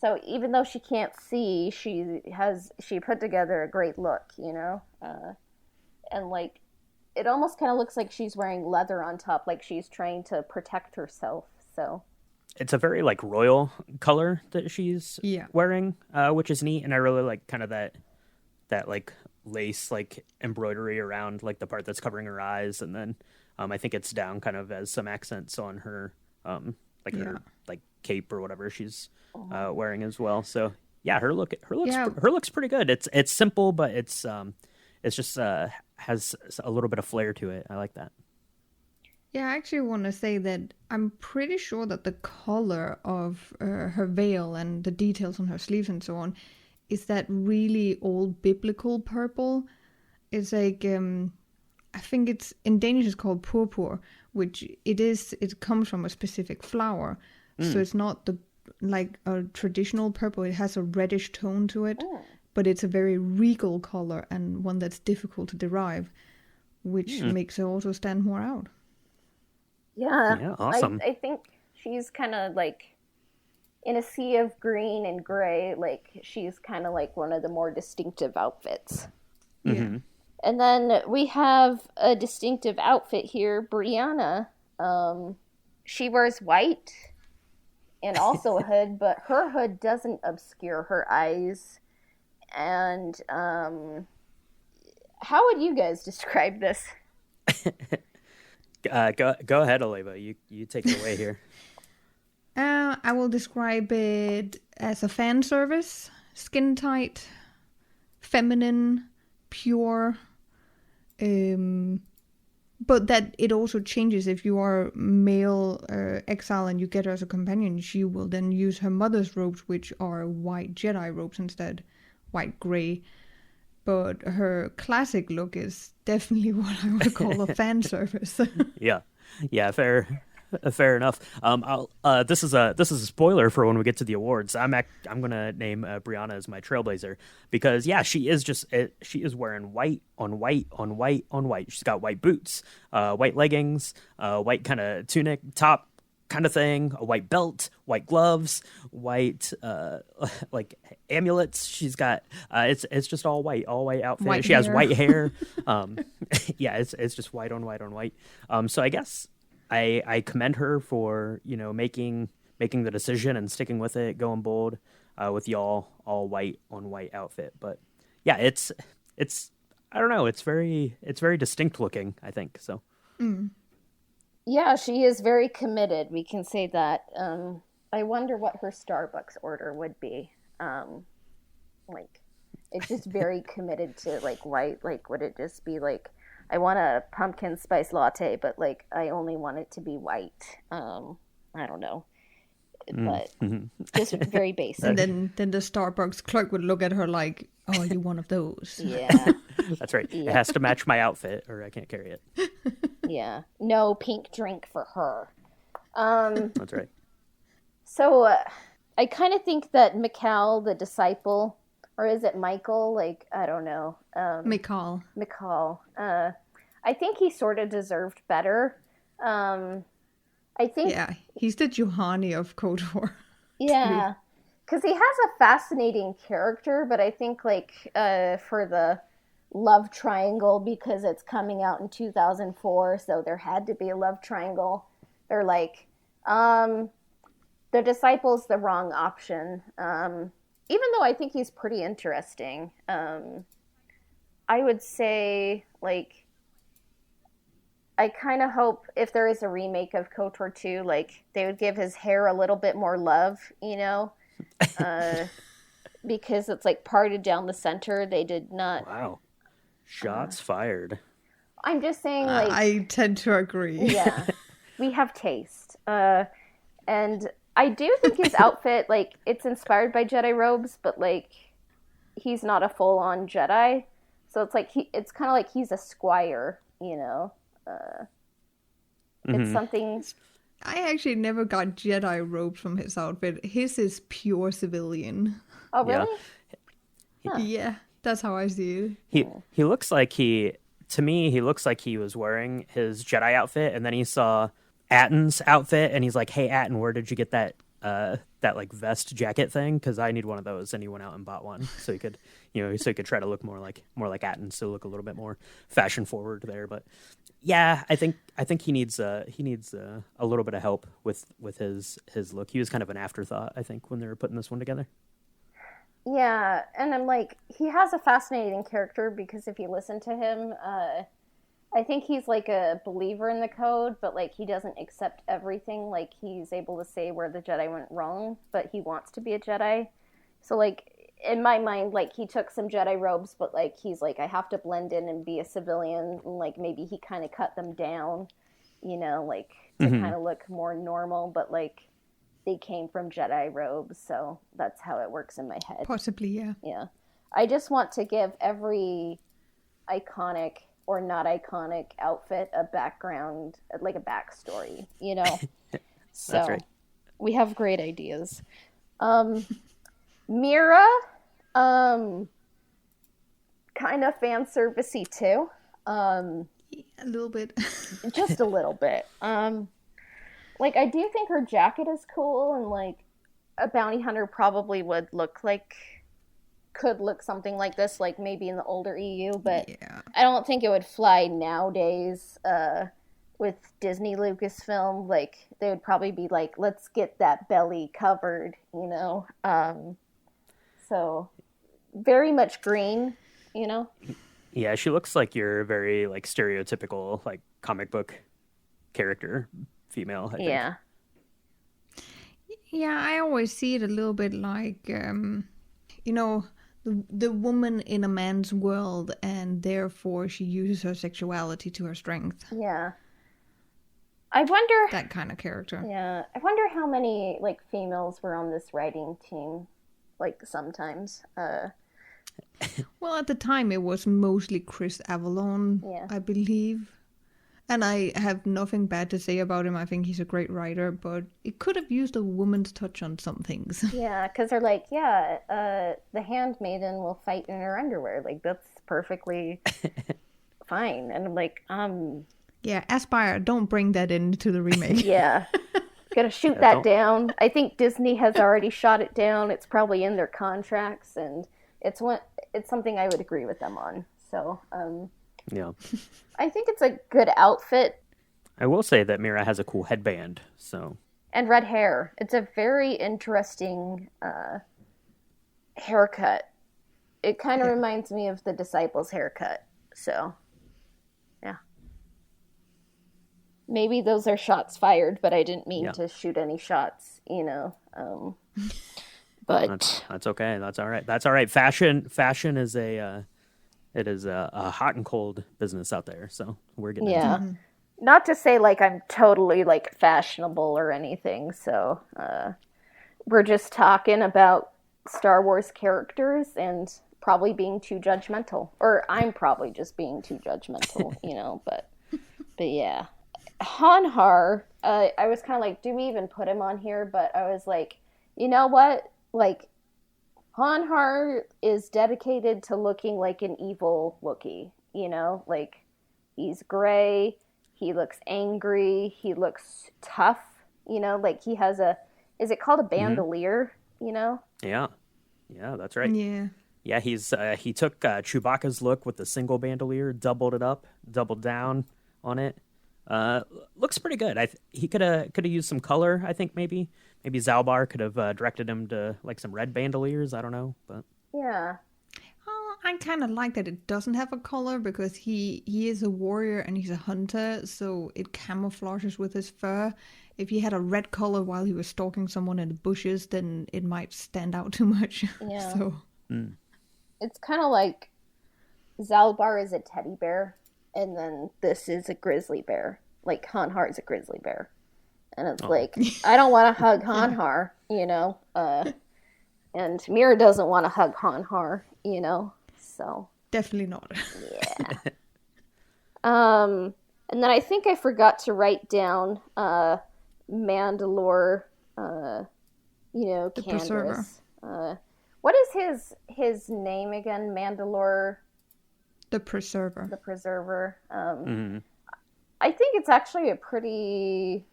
So even though she can't see, she put together a great look, you know? And like, it almost kind of looks like she's wearing leather on top, like she's trying to protect herself. So it's a very like royal color that she's wearing, which is neat, and I really like kind of that like lace like embroidery around like the part that's covering her eyes, and then I think it's down kind of as some accents on her her like cape or whatever she's wearing as well. So yeah, her looks pretty good. It's simple, but it's just has a little bit of flair to it. I like that. Yeah, I actually want to say that I'm pretty sure that the color of her veil and the details on her sleeves and so on is that really old biblical purple. It's like, I think it's, in Danish it's called purpur, which it comes from a specific flower. So it's not like a traditional purple. It has a reddish tone to it. But it's a very regal color and one that's difficult to derive, which makes her also stand more out. Yeah, awesome. I think she's kind of like in a sea of green and gray. Like she's kind of like one of the more distinctive outfits. Mm-hmm. Yeah. And then we have a distinctive outfit here, Brianna. She wears white and also a hood, but her hood doesn't obscure her eyes. And how would you guys describe this? Go ahead, Illeva. You take it away here. I will describe it as a fan service, skin tight, feminine, pure. But that it also changes if you are male exile and you get her as a companion. She will then use her mother's robes, which are white Jedi robes instead. White gray, but her classic look is definitely what I would call a fan service. Yeah, fair enough. This is a spoiler for when we get to the awards. I'm gonna name Brianna as my Trailblazer because she is wearing white on white on white on white. She's got white boots, white leggings, white kind of tunic top kind of thing, a white belt, white gloves, white like amulets. She's got it's just all white outfit. White she hair. has white hair. It's just white on white on white. So I guess I commend her for making the decision and sticking with it, going bold with the all white on white outfit. But yeah, it's I don't know, it's very distinct looking, I think so. Yeah, she is very committed. We can say that. I wonder what her Starbucks order would be. Like, it's just very committed to like white. Like, would it just be like, I want a pumpkin spice latte, but like I only want it to be white. I don't know, but just very basic. And then the Starbucks clerk would look at her like, "Oh, you one of those?" Yeah, that's right. Yeah. It has to match my outfit, or I can't carry it. Yeah, no pink drink for her. That's right. So I kind of think that Mikal, the disciple, or is it Michael? Like, I don't know. Mikal. I think he sort of deserved better. I think... Yeah, he's the Juhani of KOTOR. Yeah, because he has a fascinating character, but I think, like, for the love triangle, because it's coming out in 2004, so there had to be a love triangle. They're like, the disciple's the wrong option. Even though I think he's pretty interesting. I would say, like, I kind of hope if there is a remake of KOTOR 2, like, they would give his hair a little bit more love, because it's, like, parted down the center. They did not... Wow. Shots fired. I'm just saying, like... I tend to agree. Yeah. We have taste. And I do think his outfit, like, it's inspired by Jedi Robes, but, like, he's not a full-on Jedi. So it's like, it's kind of like he's a squire, It's something... I actually never got Jedi robes from his outfit. His is pure civilian. Oh, really? Huh. Yeah, that's how I see it. He looks like he looks like he was wearing his Jedi outfit, and then he saw Atton's outfit, and he's like, "Hey, Atton, where did you get that like vest jacket thing? Because I need one of those." And he went out and bought one, so he could, so he could try to look more like Atton, so look a little bit more fashion forward there. But yeah, I think he needs a little bit of help with his look. He was kind of an afterthought, I think, when they were putting this one together. Yeah, and I'm like, he has a fascinating character because if you listen to him, I think he's like a believer in the code, but like he doesn't accept everything. Like he's able to say where the Jedi went wrong, but he wants to be a Jedi. So like in my mind, like he took some Jedi robes, but like he's like, I have to blend in and be a civilian. And like maybe he kind of cut them down, like to kind of look more normal, but like they came from Jedi robes, so that's how it works in my head. Possibly, yeah. Yeah. I just want to give every iconic or not iconic outfit a background, like a backstory, So That's right. We have great ideas. Mira, kind of fan servicey too. A little bit. Just a little bit. Like, I do think her jacket is cool, and, like, a bounty hunter probably could look something like this, like, maybe in the older EU, but yeah. I don't think it would fly nowadays, with Disney Lucasfilm. Like, they would probably be like, let's get that belly covered, So, very much green, Yeah, she looks like your very, like, stereotypical, like, comic book character. Female, I think. Yeah, I always see it a little bit like, the woman in a man's world, and therefore she uses her sexuality to her strength. Yeah. I wonder... That kind of character. Yeah. I wonder how many, like, females were on this writing team, like, sometimes. Well, at the time, it was mostly Chris Avalon, I believe. And I have nothing bad to say about him. I think he's a great writer, but it could have used a woman's touch on some things. Yeah, because they're like, the handmaiden will fight in her underwear. Like, that's perfectly fine. And I'm like, Yeah, Aspire, don't bring that into the remake. Yeah. Gotta shoot that down. I think Disney has already shot it down. It's probably in their contracts, and it's something I would agree with them on. So, yeah. I think it's a good outfit. I will say that Mira has a cool headband, so. And red hair. It's a very interesting haircut. It kind of reminds me of the Disciples' haircut. So, yeah. Maybe those are shots fired, but I didn't mean to shoot any shots, but that's okay. That's all right. That's all right. Fashion is a hot and cold business out there, so we're getting into it. Not to say like I'm totally like fashionable or anything. So we're just talking about Star Wars characters and probably being too judgmental, or I'm probably just being too judgmental, But yeah. Han Har, I was kind of like, do we even put him on here? But I was like, you know what? Like, Han Har is dedicated to looking like an evil Wookiee, Like, he's gray, he looks angry, he looks tough, Like, he has is it called a bandolier, Yeah. Yeah, that's right. Yeah. Yeah, he took Chewbacca's look with the single bandolier, doubled it up, doubled down on it. Looks pretty good. He could have used some color. I think maybe Zalbar could have directed him to like some red bandoliers. I don't know, but yeah. Oh, I kind of like that it doesn't have a color because he is a warrior and he's a hunter, so it camouflages with his fur. If he had a red color while he was stalking someone in the bushes, then it might stand out too much. Yeah. So it's kind of like Zalbar is a teddy bear, and then this is a grizzly bear. Like, Han Har is a grizzly bear. And it's like, I don't want to hug Han Har, and Mira doesn't want to hug Han Har, so. Definitely not. Yeah. And then I think I forgot to write down Mandalore, the Candace. Preserver. What is his name again? Mandalore? The Preserver. The Preserver. I think it's actually a pretty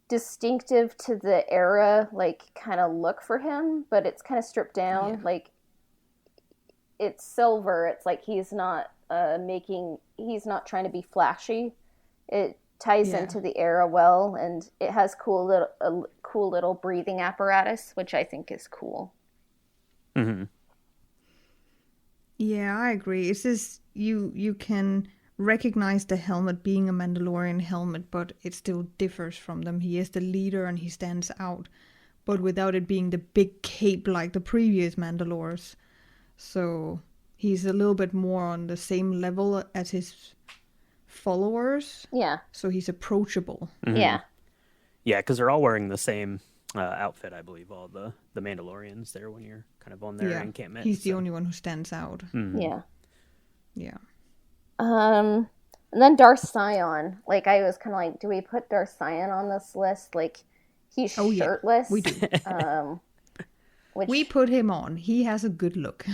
distinctive to the era, like, kind of look for him, but it's kind of stripped down. Yeah. Like, it's silver. It's like he's not he's not trying to be flashy. It ties into the era well, and it has a cool little breathing apparatus, which I think is cool. Mm-hmm. Yeah, I agree. It's just you can recognize the helmet being a Mandalorian helmet, but it still differs from them. He is the leader and he stands out, but without it being the big cape like the previous Mandalores. So he's a little bit more on the same level as his followers. Yeah. So he's approachable. Mm-hmm. Yeah. Yeah, because they're all wearing the same outfit, I believe, all the Mandalorians there when you're kind of on their encampment. He's the only one who stands out. Mm-hmm. Yeah. Yeah. And then Darth Stion. Like, I was kind of like, do we put Darth Stion on this list? Like, he's shirtless. Yeah, we do. We put him on. He has a good look.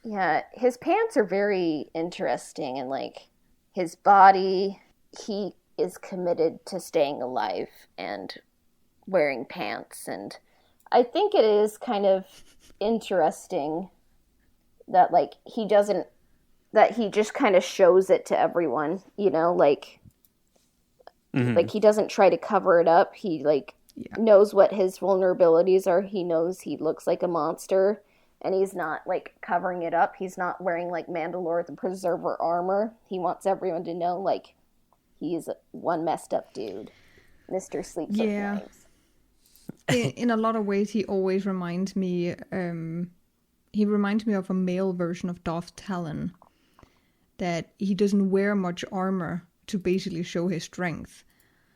Yeah, his pants are very interesting, and like his body, he is committed to staying alive and wearing pants, and I think it is kind of interesting that like he just kind of shows it to everyone, like like he doesn't try to cover it up. He knows what his vulnerabilities are. He knows he looks like a monster, and he's not like covering it up. He's not wearing like Mandalore the Preserver armor. He wants everyone to know like he's one messed up dude. Mr. Sleeps with Knives. In a lot of ways, he always reminds me. He reminds me of a male version of Darth Talon. That he doesn't wear much armor to basically show his strength.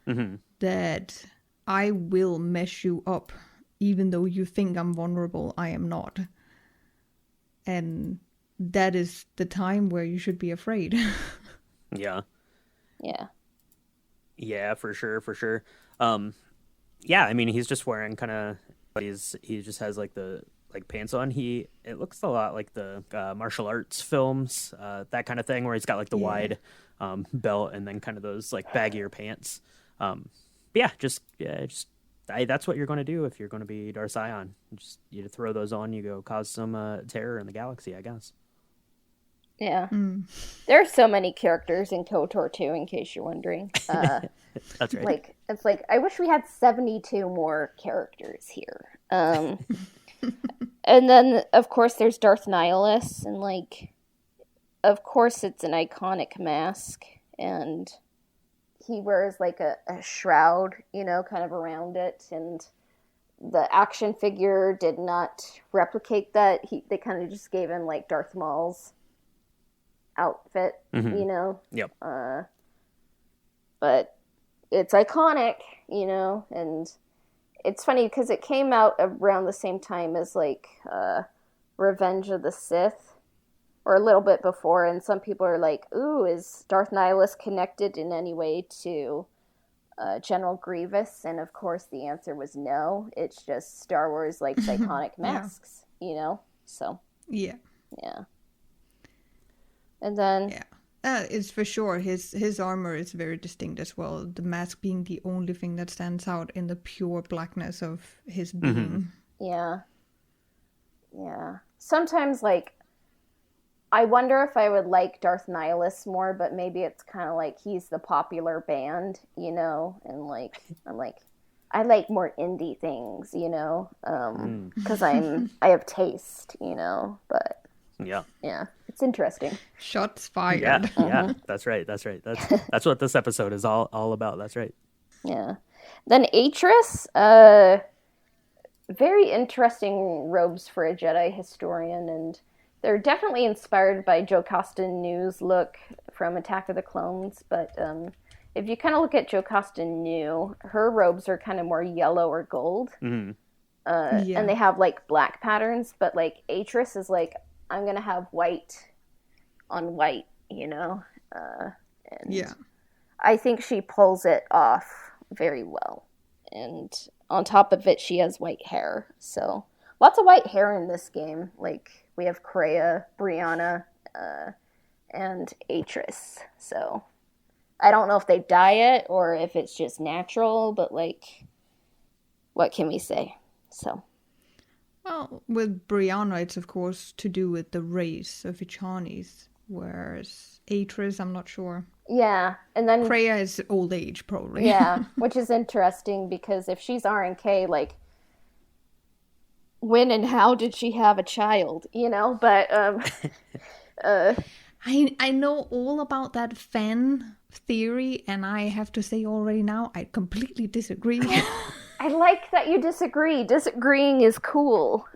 Mm-hmm. That I will mess you up, even though you think I'm vulnerable. I am not. and that is the time where you should be afraid. Yeah. Yeah. Yeah, for sure. Yeah, I mean, he's just wearing kind of, he just has like the pants on. It looks a lot like the martial arts films, that kind of thing, where he's got like the wide belt and then kind of those like baggier pants. But yeah, that's what you're going to do if you're going to be Darth Stion. Just you throw those on, you go cause some terror in the galaxy, I guess. Yeah. There are so many characters in KOTOR too, in case you're wondering. That's right. It's like I wish we had 72 more characters here. And then of course there's Darth Nihilus, and like of course it's an iconic mask, and he wears like a shroud, kind of around it, and the action figure did not replicate that. They kind of just gave him like Darth Maul's outfit, Yep. But it's iconic, and it's funny because it came out around the same time as like Revenge of the Sith, or a little bit before, and some people are like, ooh, is Darth Nihilus connected in any way to General Grievous? And of course the answer was no. It's just Star Wars likes iconic masks, so Yeah. And then it's for sure his armor is very distinct as well, the mask being the only thing that stands out in the pure blackness of his being. Yeah Sometimes like I wonder if I would like Darth Nihilus more, but maybe it's kind of like he's the popular band, and like I'm like I like more indie things, because I have taste, but yeah, it's interesting. Shots fired. Yeah, that's right. That's what this episode is all about. That's right. Yeah. Then Atris, very interesting robes for a Jedi historian, and they're definitely inspired by Jocasta Nu's look from Attack of the Clones, but if you kind of look at Jocasta Nu, her robes are kind of more yellow or gold, and they have like black patterns, but like Atris is like, I'm going to have white on white, and I think she pulls it off very well. And on top of it, she has white hair. So lots of white hair in this game. Like we have Kreia, Brianna, and Atris. So I don't know if they dye it or if it's just natural, but like, what can we say? So. Well, with Brianna, it's of course to do with the race of Ichanis, whereas Atris, I'm not sure. Yeah, and then Kreia is old age, probably. Yeah, which is interesting because if she's RNK, like, when and how did she have a child? But I know all about that fan theory, and I have to say already now, I completely disagree. I like that you disagree. Disagreeing is cool.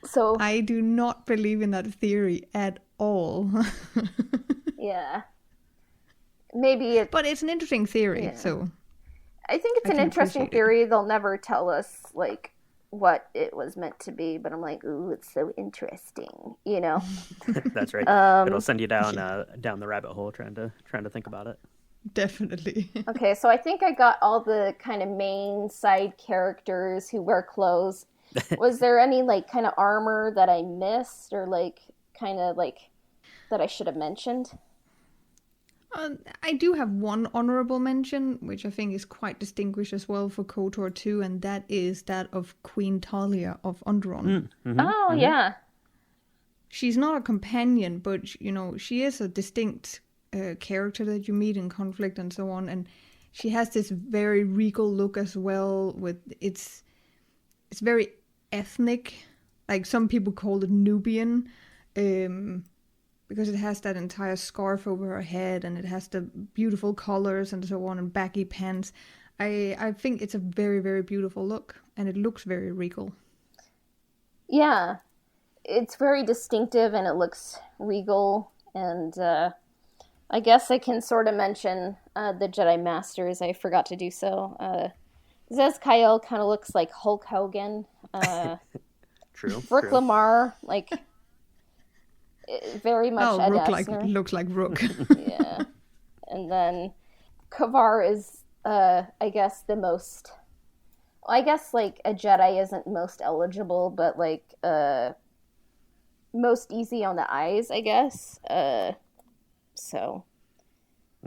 So I do not believe in that theory at all. Yeah. Maybe but it's an interesting theory, so I think it's an interesting theory. They'll never tell us like what it was meant to be, but I'm like, ooh, it's so interesting, That's right. It'll send you down the rabbit hole trying to think about it. Definitely. Okay, so I think I got all the kind of main side characters who wear clothes. Was there any like kind of armor that I missed, or like kind of like that I should have mentioned? I do have one honorable mention, which I think is quite distinguished as well for KOTOR 2, and that is that of Queen Talia of Onderon. Yeah. She's not a companion, but she is a distinct character that you meet in conflict and so on, and she has this very regal look as well. With it's very ethnic, like some people call it Nubian, because it has that entire scarf over her head, and it has the beautiful colors and so on, and baggy pants. I think it's a very, very beautiful look, and it looks very regal. Yeah, it's very distinctive, and it looks regal, and I guess I can sort of mention the Jedi Masters. I forgot to do so. Zez Kyle kind of looks like Hulk Hogan. True. Brooke Lamar, like, very much Ed Asner. Looks like Rook. Yeah. And then Kavar is, I guess, the most... I guess, like, a Jedi isn't most eligible, but, like, most easy on the eyes, I guess. So...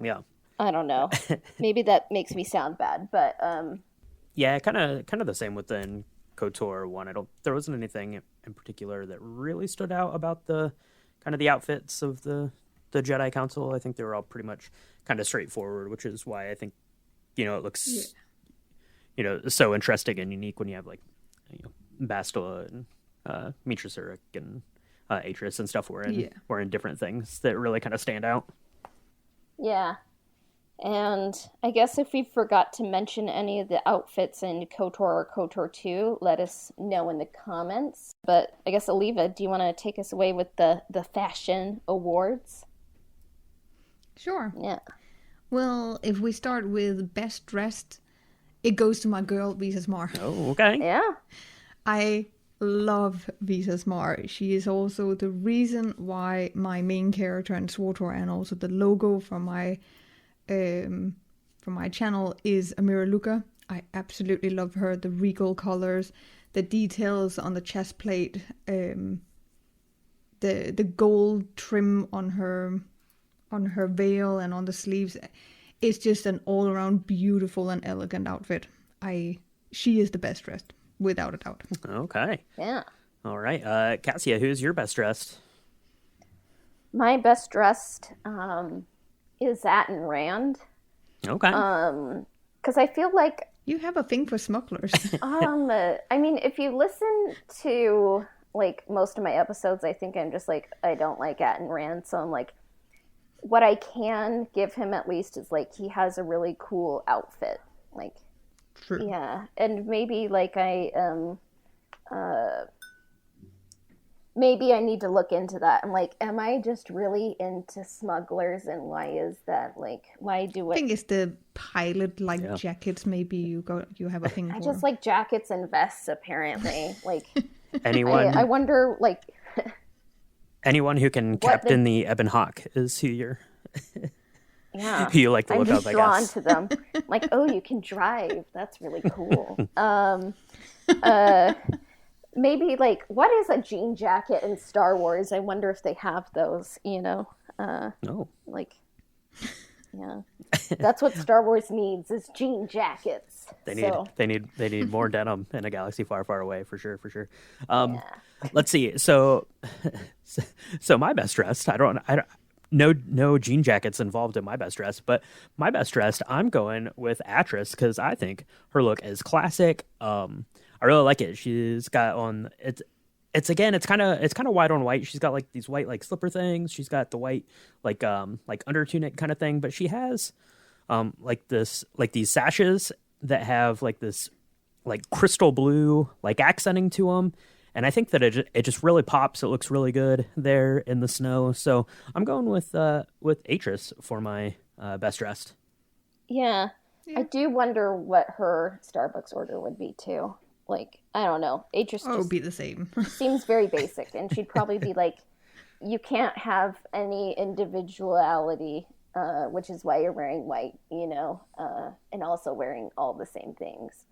Yeah. I don't know. Maybe that makes me sound bad, but... Yeah, kind of the same within KOTOR 1. There wasn't anything in particular that really stood out about the kind of the outfits of the Jedi Council. I think they were all pretty much kind of straightforward, which is why I think, it looks, so interesting and unique when you have like, Bastila and Mitra Surik and Atris and stuff wearing different things that really kind of stand out. Yeah. And I guess if we forgot to mention any of the outfits in KOTOR or KOTOR 2, let us know in the comments. But I guess, Illeva, do you want to take us away with the fashion awards? Sure. Yeah. Well, if we start with best dressed, it goes to my girl, Visas Mar. Oh, okay. Yeah. I love Visas Mar. She is also the reason why my main character in SWTOR and also the logo for my channel is Amira Luca. I absolutely love her. The regal colors, the details on the chest plate, the gold trim on her veil and on the sleeves. It's just an all-around beautiful and elegant outfit. She is the best dressed, without a doubt. Okay. Yeah. All right. Cassia, who's your best dressed? My best dressed is Atten Rand. Okay. Because I feel like... You have a thing for smugglers. I mean, if you listen to, like, most of my episodes, I think I'm just like, I don't like Atten Rand, so I'm like, what I can give him at least is, like, he has a really cool outfit. Like, True. Yeah, and maybe, like, maybe I need to look into that. I'm like, am I just really into smugglers, and why is that? Like, why do it? I think it's the pilot-like jackets. Maybe you have a thing for. I just like jackets and vests, apparently. Like, anyone? I wonder, like, anyone who can captain the Ebon Hawk is who you're. Yeah, who you like to look up, I guess. I'm just drawn to them. Like, oh, you can drive. That's really cool. Maybe, like, what is a jean jacket in Star Wars? I wonder if they have those, No. Like, yeah. That's what Star Wars needs, is jean jackets. They need more denim in a galaxy far, far away, for sure. Let's see. So my best dressed, no jean jackets involved in my best dress, but my best dressed, I'm going with Atris because I think her look is classic. I really like it. She's got on it's kind of white on white. She's got like these white like slipper things. She's got the white like under tunic kind of thing, but she has like these sashes that have like this like crystal blue like accenting to them. And I think that it just really pops. It looks really good there in the snow. So I'm going with Atris for my best dressed. Yeah. I do wonder what her Starbucks order would be too. Like, I don't know. Atris would be the same. Seems very basic, and she'd probably be like, you can't have any individuality, which is why you're wearing white, and also wearing all the same things.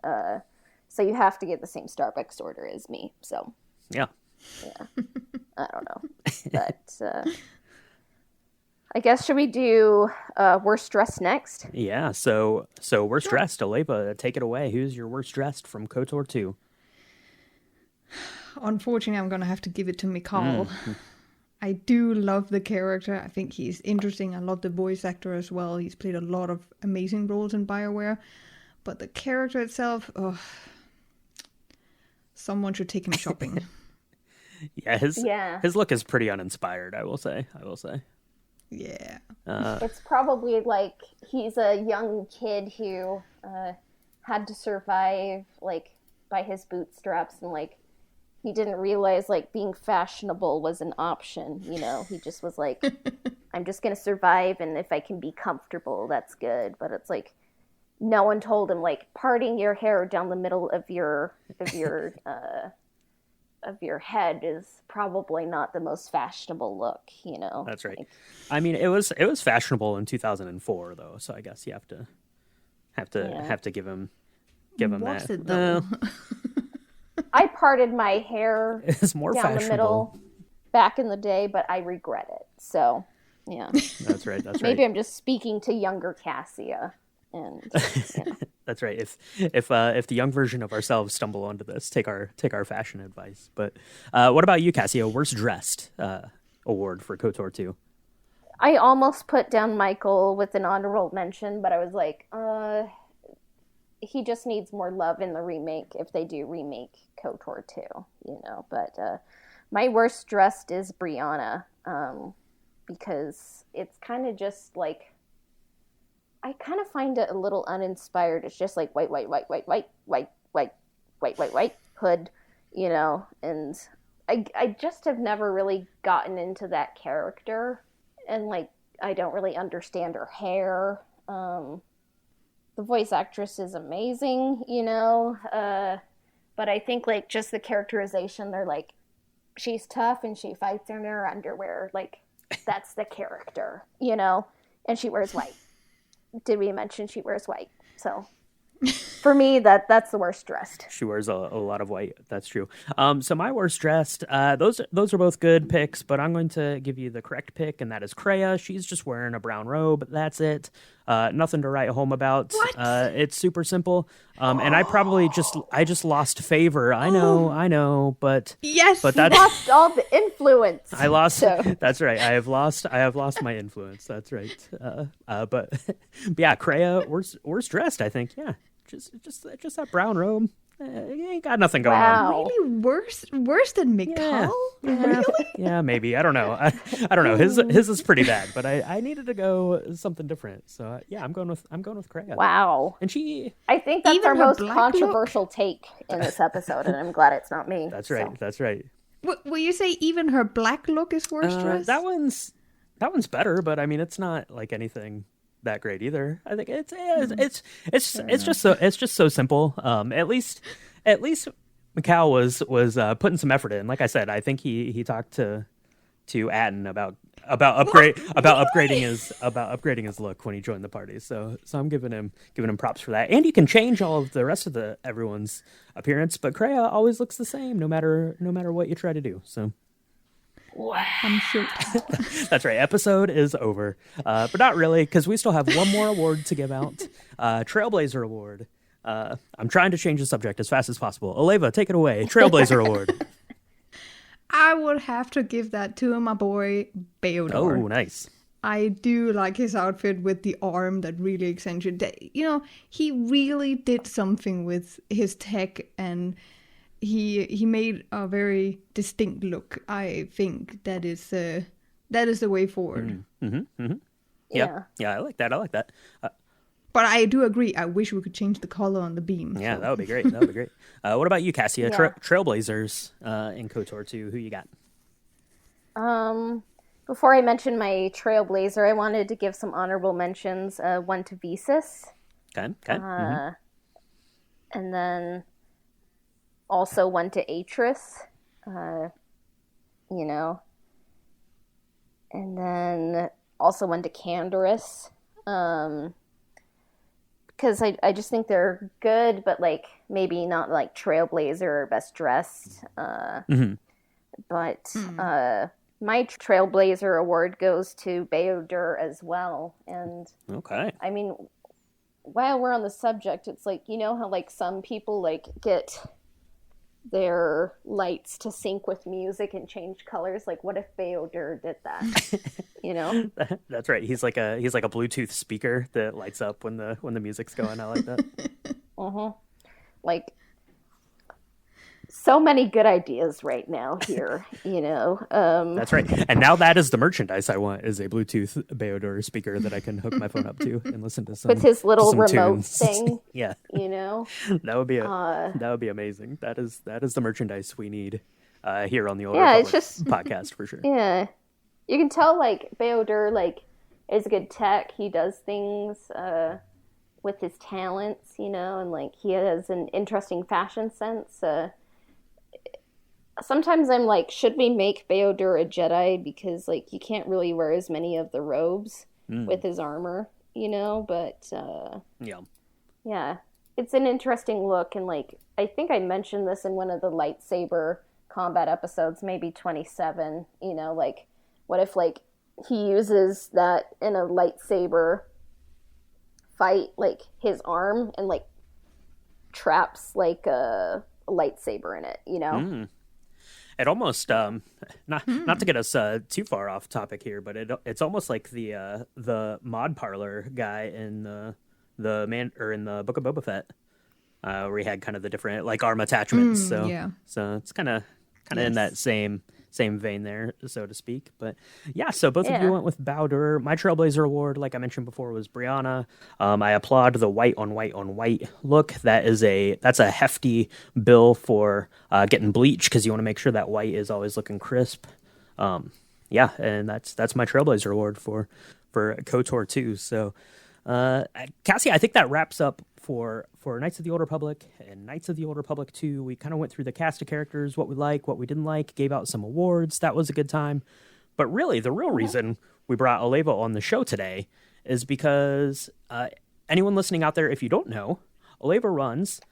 So you have to get the same Starbucks order as me. So yeah, I don't know, but I guess should we do worst dressed next? Yeah. So worst dressed, Illeva, take it away. Who's your worst dressed from KOTOR 2? Unfortunately, I'm gonna have to give it to Mikal. I do love the character. I think he's interesting. I love the voice actor as well. He's played a lot of amazing roles in BioWare, but the character itself, someone should take him shopping. His look is pretty uninspired, I will say. Yeah. It's probably like he's a young kid who had to survive like by his bootstraps, and like he didn't realize like being fashionable was an option, He just was like, I'm just going to survive, and if I can be comfortable, that's good. But it's like no one told him like parting your hair down the middle of your of your head is probably not the most fashionable look, you know. That's right. Like, I mean, it was fashionable in 2004 though, so I guess you have to give him Was that. it though? I parted my hair It's more down the fashionable. middle back in the day, but I regret it. So, yeah. That's right. That's right. Maybe I'm just speaking to younger Cassia. And yeah. That's right. If the young version of ourselves stumble onto this, take our fashion advice. But what about you, Cassia? Worst dressed award for KOTOR 2? I almost put down Michael with an honorable mention, but I was like, he just needs more love in the remake if they do remake KOTOR 2, you know. But my worst dressed is Brianna, because it's kind of just like, I kind of find it a little uninspired. It's just like white hood, you know, and I just have never really gotten into that character, and like I don't really understand her hair. The voice actress is amazing, you know, but I think like just the characterization, they're like, she's tough and she fights in her underwear, like that's the character, you know, and she wears white. Did we mention she wears white? So for me, that's the worst dressed. She wears a lot of white. That's true. So my worst dressed, those are both good picks, but I'm going to give you the correct pick, and that is Kreia. She's just wearing a brown robe. That's it. Nothing to write home about. What? It's super simple. And I just lost favor. I know, but Yes. but that's Lost all the influence. I lost. So. That's right. I have lost my influence. That's right. But yeah, Kreia, worst dressed. I think. Yeah, just that brown robe. You ain't got nothing going on. Wow. Really worse than Mikal? Yeah, yeah, maybe. I don't know. I don't know. His is pretty bad, but I needed to go something different. So yeah, I'm going with Kreia. Wow. And she. I think that's Even our her most black controversial take in this episode, and I'm glad it's not me. That's right. So. That's right. Will you say even her black look is worse dressed? That one's better, but I mean, it's not like anything that great either. I think it's just so simple. At least Mikal was putting some effort in. Like I said, I think he talked to Atten about upgrading his look when he joined the party. So I'm giving him props for that. And you can change all of the rest of everyone's appearance, but Kreia always looks the same no matter what you try to do. So. I'm shocked. That's right. Episode is over, but not really, because we still have one more award to give out. Trailblazer Award. I'm trying to change the subject as fast as possible. Illeva, take it away. Trailblazer Award. I would have to give that to my boy Beodor. Oh, nice. I do like his outfit with the arm that really accentuated. You know, he really did something with his tech, and he made a very distinct look. I think that is the way forward. Mm-hmm. Mm-hmm. Yeah, I like that. But I do agree. I wish we could change the color on the beam. Yeah, so. that would be great. What about you, Cassia? Yeah. Trailblazers in KOTOR 2. Who you got? Before I mention my Trailblazer, I wanted to give some honorable mentions. One to Visas. Okay. Mm-hmm. And then also one to Atris, you know, and then also one to Canderous, because I just think they're good, but like maybe not like Trailblazer or Best Dressed. Mm-hmm. But my Trailblazer award goes to Beodor as well. And okay, I mean, while we're on the subject, it's like, you know how like some people like get their lights to sync with music and change colors. Like, what if Beodor did that? You know, that's right. He's like a Bluetooth speaker that lights up when the music's going. I like that. Like, so many good ideas right now here. You know, that's right. And now that is the merchandise I want: is a Bluetooth Beodor speaker that I can hook my phone up to and listen to some with his little remote tunes. thing. Yeah, you know, that would be amazing. That is the merchandise we need here on the Old Republic it's just, podcast for sure. Yeah, you can tell like Beodor like is a good tech. He does things with his talents, you know, and like he has an interesting fashion sense. sometimes I'm like, should we make Beodur a Jedi? Because like you can't really wear as many of the robes with his armor, but Yeah. yeah. It's an interesting look, and like I think I mentioned this in one of the lightsaber combat episodes, maybe 27, like what if like he uses that in a lightsaber fight, like his arm, and like traps like a lightsaber in it. It almost not to get us too far off topic here, but it's almost like the mod parlor guy in the in the Book of Boba Fett, where he had kind of the different like arm attachments. So it's kind of in that same vein there, so to speak. But yeah, so both of you went with Beodur. My Trailblazer Award, like I mentioned before, was Brianna. I applaud the white on white look. That's a hefty bill for getting bleach, because you want to make sure that white is always looking crisp. And that's my Trailblazer Award for KOTOR 2. So Cassie, I think that wraps up for Knights of the Old Republic and Knights of the Old Republic 2. We kind of went through the cast of characters, what we like, what we didn't like, gave out some awards. That was a good time. But really, the real reason we brought Illeva on the show today is because anyone listening out there, if you don't know, Illeva runs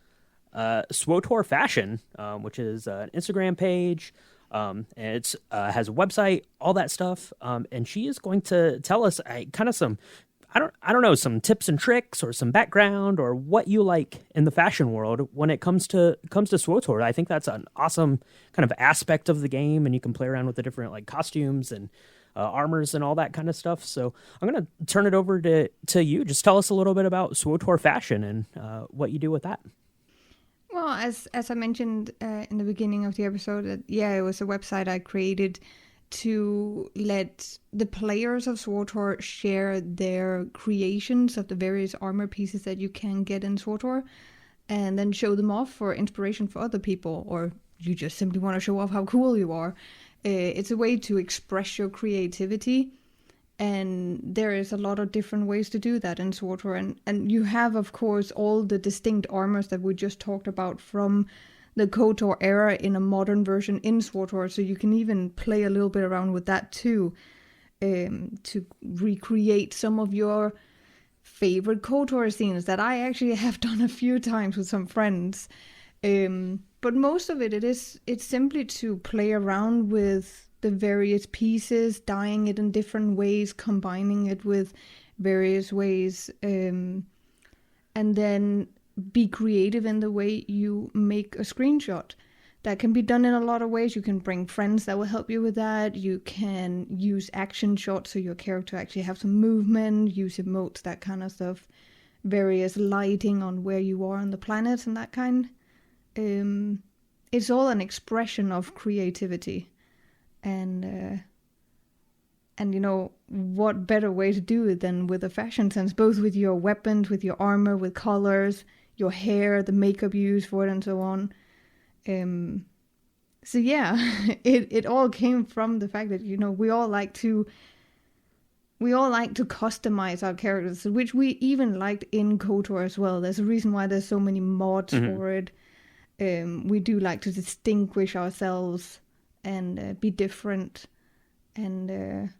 SWTORFashion, which is an Instagram page. And it's has a website, all that stuff. And she is going to tell us kind of some, I don't know, some tips and tricks or some background or what you like in the fashion world when it comes to SWTOR. I think that's an awesome kind of aspect of the game, and you can play around with the different like costumes and armors and all that kind of stuff. So I'm going to turn it over to you. Just tell us a little bit about SWTORFashion and what you do with that. Well, as I mentioned in the beginning of the episode, it was a website I created to let the players of SWTOR share their creations of the various armor pieces that you can get in SWTOR, and then show them off for inspiration for other people, or you just simply want to show off how cool you are. It's a way to express your creativity, and there is a lot of different ways to do that in SWTOR, and you have, of course, all the distinct armors that we just talked about from the KOTOR era in a modern version in SWTOR, so you can even play a little bit around with that too, to recreate some of your favorite KOTOR scenes that I actually have done a few times with some friends. But most of it's simply to play around with the various pieces, dyeing it in different ways, combining it with various ways, and then be creative in the way you make a screenshot. That can be done in a lot of ways. You can bring friends that will help you with that. You can use action shots so your character actually have some movement, use emotes, that kind of stuff. Various lighting on where you are on the planet and that kind. It's all an expression of creativity. And what better way to do it than with a fashion sense, both with your weapons, with your armor, with colors, your hair, the makeup you use for it, and so on. So yeah, it all came from the fact that, we all like to customize our characters, which we even liked in KOTOR as well. There's a reason why there's so many mods for it. We do like to distinguish ourselves and be different. And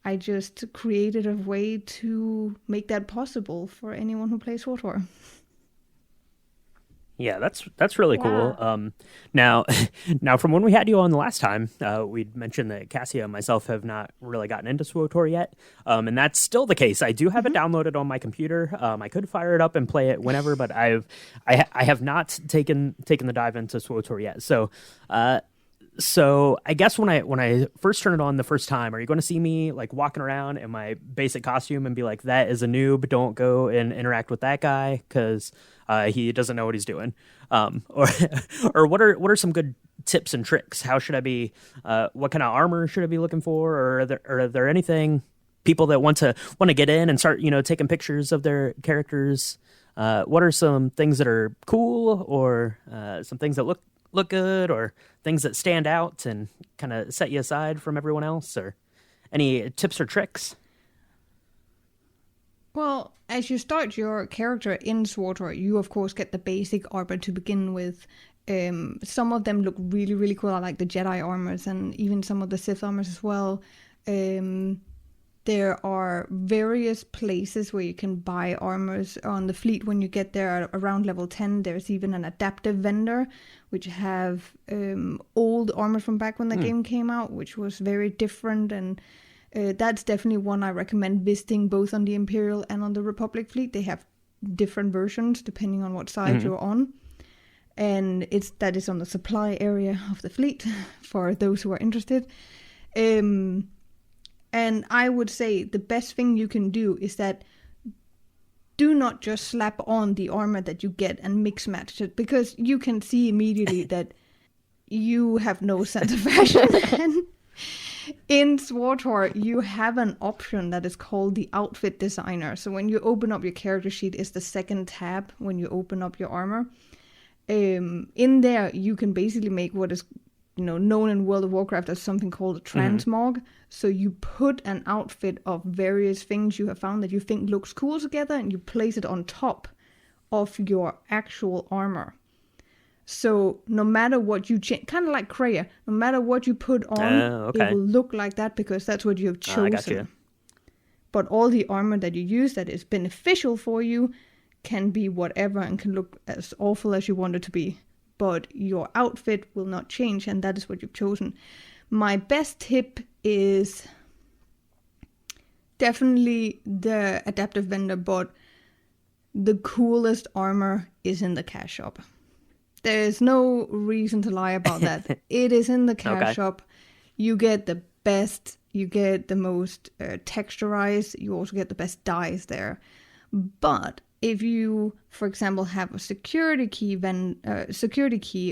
I just created a way to make that possible for anyone who plays SWTOR. Yeah, that's really cool. Now from when we had you on the last time, we'd mentioned that Cassia and myself have not really gotten into SWTOR yet, and that's still the case. I do have it downloaded on my computer. I could fire it up and play it whenever, but I have not taken the dive into SWTOR yet. So I guess when I first turn it on the first time, are you going to see me like walking around in my basic costume and be like, that is a noob, don't go and interact with that guy because he doesn't know what he's doing? Or what are some good tips and tricks? How should I be? What kind of armor should I be looking for? Or are there anything people that want to get in and start taking pictures of their characters? What are some things that are cool, or some things that look good, or things that stand out and kind of set you aside from everyone else, or any tips or tricks? Well, as you start your character in SWTOR, you of course get the basic armor to begin with, Some of them look really, really cool. I like the Jedi armors and even some of the Sith armors as well. There are various places where you can buy armors on the fleet when you get there around level 10. There's even an adaptive vendor, which have old armor from back when the game came out, which was very different. And that's definitely one I recommend visiting, both on the Imperial and on the Republic fleet. They have different versions depending on what side you're on. And that is on the supply area of the fleet for those who are interested. And I would say the best thing you can do is that do not just slap on the armor that you get and mix match it, because you can see immediately that you have no sense of fashion. And in SWTOR, you have an option that is called the outfit designer. So when you open up your character sheet, it's the second tab when you open up your armor. In there, you can basically make what is known in World of Warcraft as something called a transmog. So you put an outfit of various things you have found that you think looks cool together, and you place it on top of your actual armor. So no matter what you change, kind of like Kreia, no matter what you put on, it will look like that because that's what you have chosen. I got you. But all the armor that you use that is beneficial for you can be whatever and can look as awful as you want it to be. But your outfit will not change, and that is what you've chosen. My best tip is definitely the adaptive vendor, but the coolest armor is in the cash shop. There's no reason to lie about that. It is in the cash shop. You get the best, you get the most texturized, you also get the best dyes there. But if you, for example, have a security key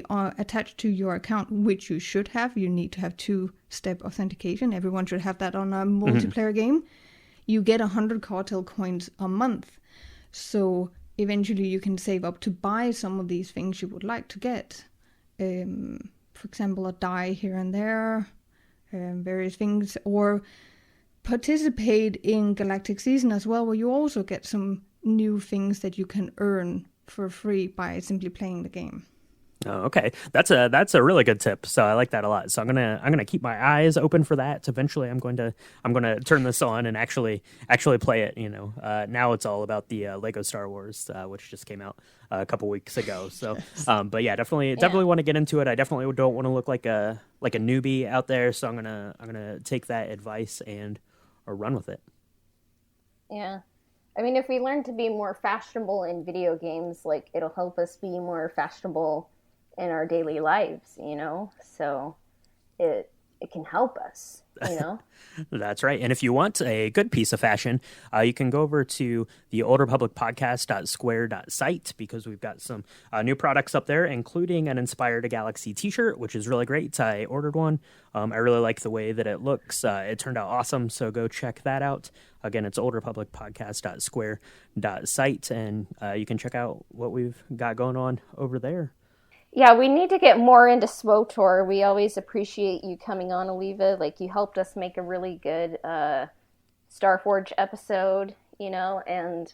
attached to your account, which you should have, you need to have 2-step authentication. Everyone should have that on a multiplayer game. You get 100 cartel coins a month. So eventually you can save up to buy some of these things you would like to get. For example, a dye here and there, various things, or participate in Galactic Season as well, where you also get some new things that you can earn for free by simply playing the game. Oh, okay. That's a really good tip. So I like that a lot. So I'm gonna keep my eyes open for that. Eventually, I'm going to turn this on and actually play it. Now it's all about the Lego Star Wars, which just came out a couple weeks ago. So, but yeah, definitely want to get into it. I definitely don't want to look like a newbie out there. So I'm gonna take that advice or run with it. Yeah. I mean, if we learn to be more fashionable in video games, it'll help us be more fashionable in our daily lives, so it can help us, That's right. And if you want a good piece of fashion, you can go over to the Old Republic podcast.square.site, because we've got some new products up there, including an Inspired a Galaxy t-shirt, which is really great. I ordered one. I really like the way that it looks. It turned out awesome. So go check that out. Again, it's Old Republic podcast.square.site, and you can check out what we've got going on over there. Yeah, we need to get more into SWTOR. We always appreciate you coming on, Illeva. You helped us make a really good Starforge episode, and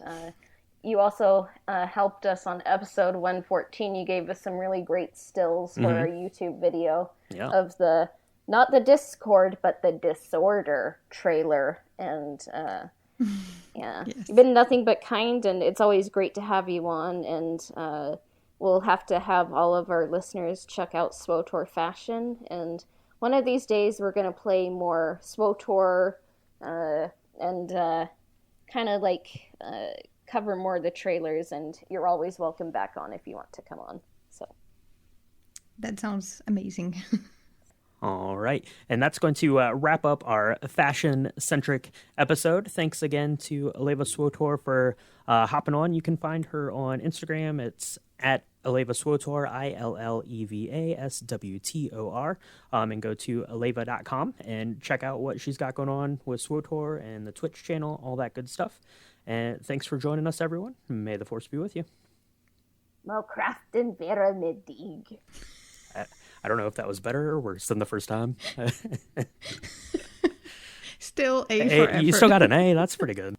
you also helped us on episode 114. You gave us some really great stills for our YouTube video of not the Discord, but the Disorder trailer. And You've been nothing but kind, and it's always great to have you on. And we'll have to have all of our listeners check out SWTORFashion, and one of these days we're going to play more SWTOR and kind of cover more of the trailers, and you're always welcome back on if you want to come on. So that sounds amazing. All right. And that's going to wrap up our fashion-centric episode. Thanks again to Illeva SWTOR for hopping on. You can find her on Instagram. It's at Illeva SWTOR, ILLEVASWTOR. And go to illeva.com and check out what she's got going on with SWTOR and the Twitch channel, all that good stuff. And thanks for joining us, everyone. May the Force be with you. Well, crafting vera medig. I don't know if that was better or worse than the first time. Still A for effort. You still got an A. That's pretty good.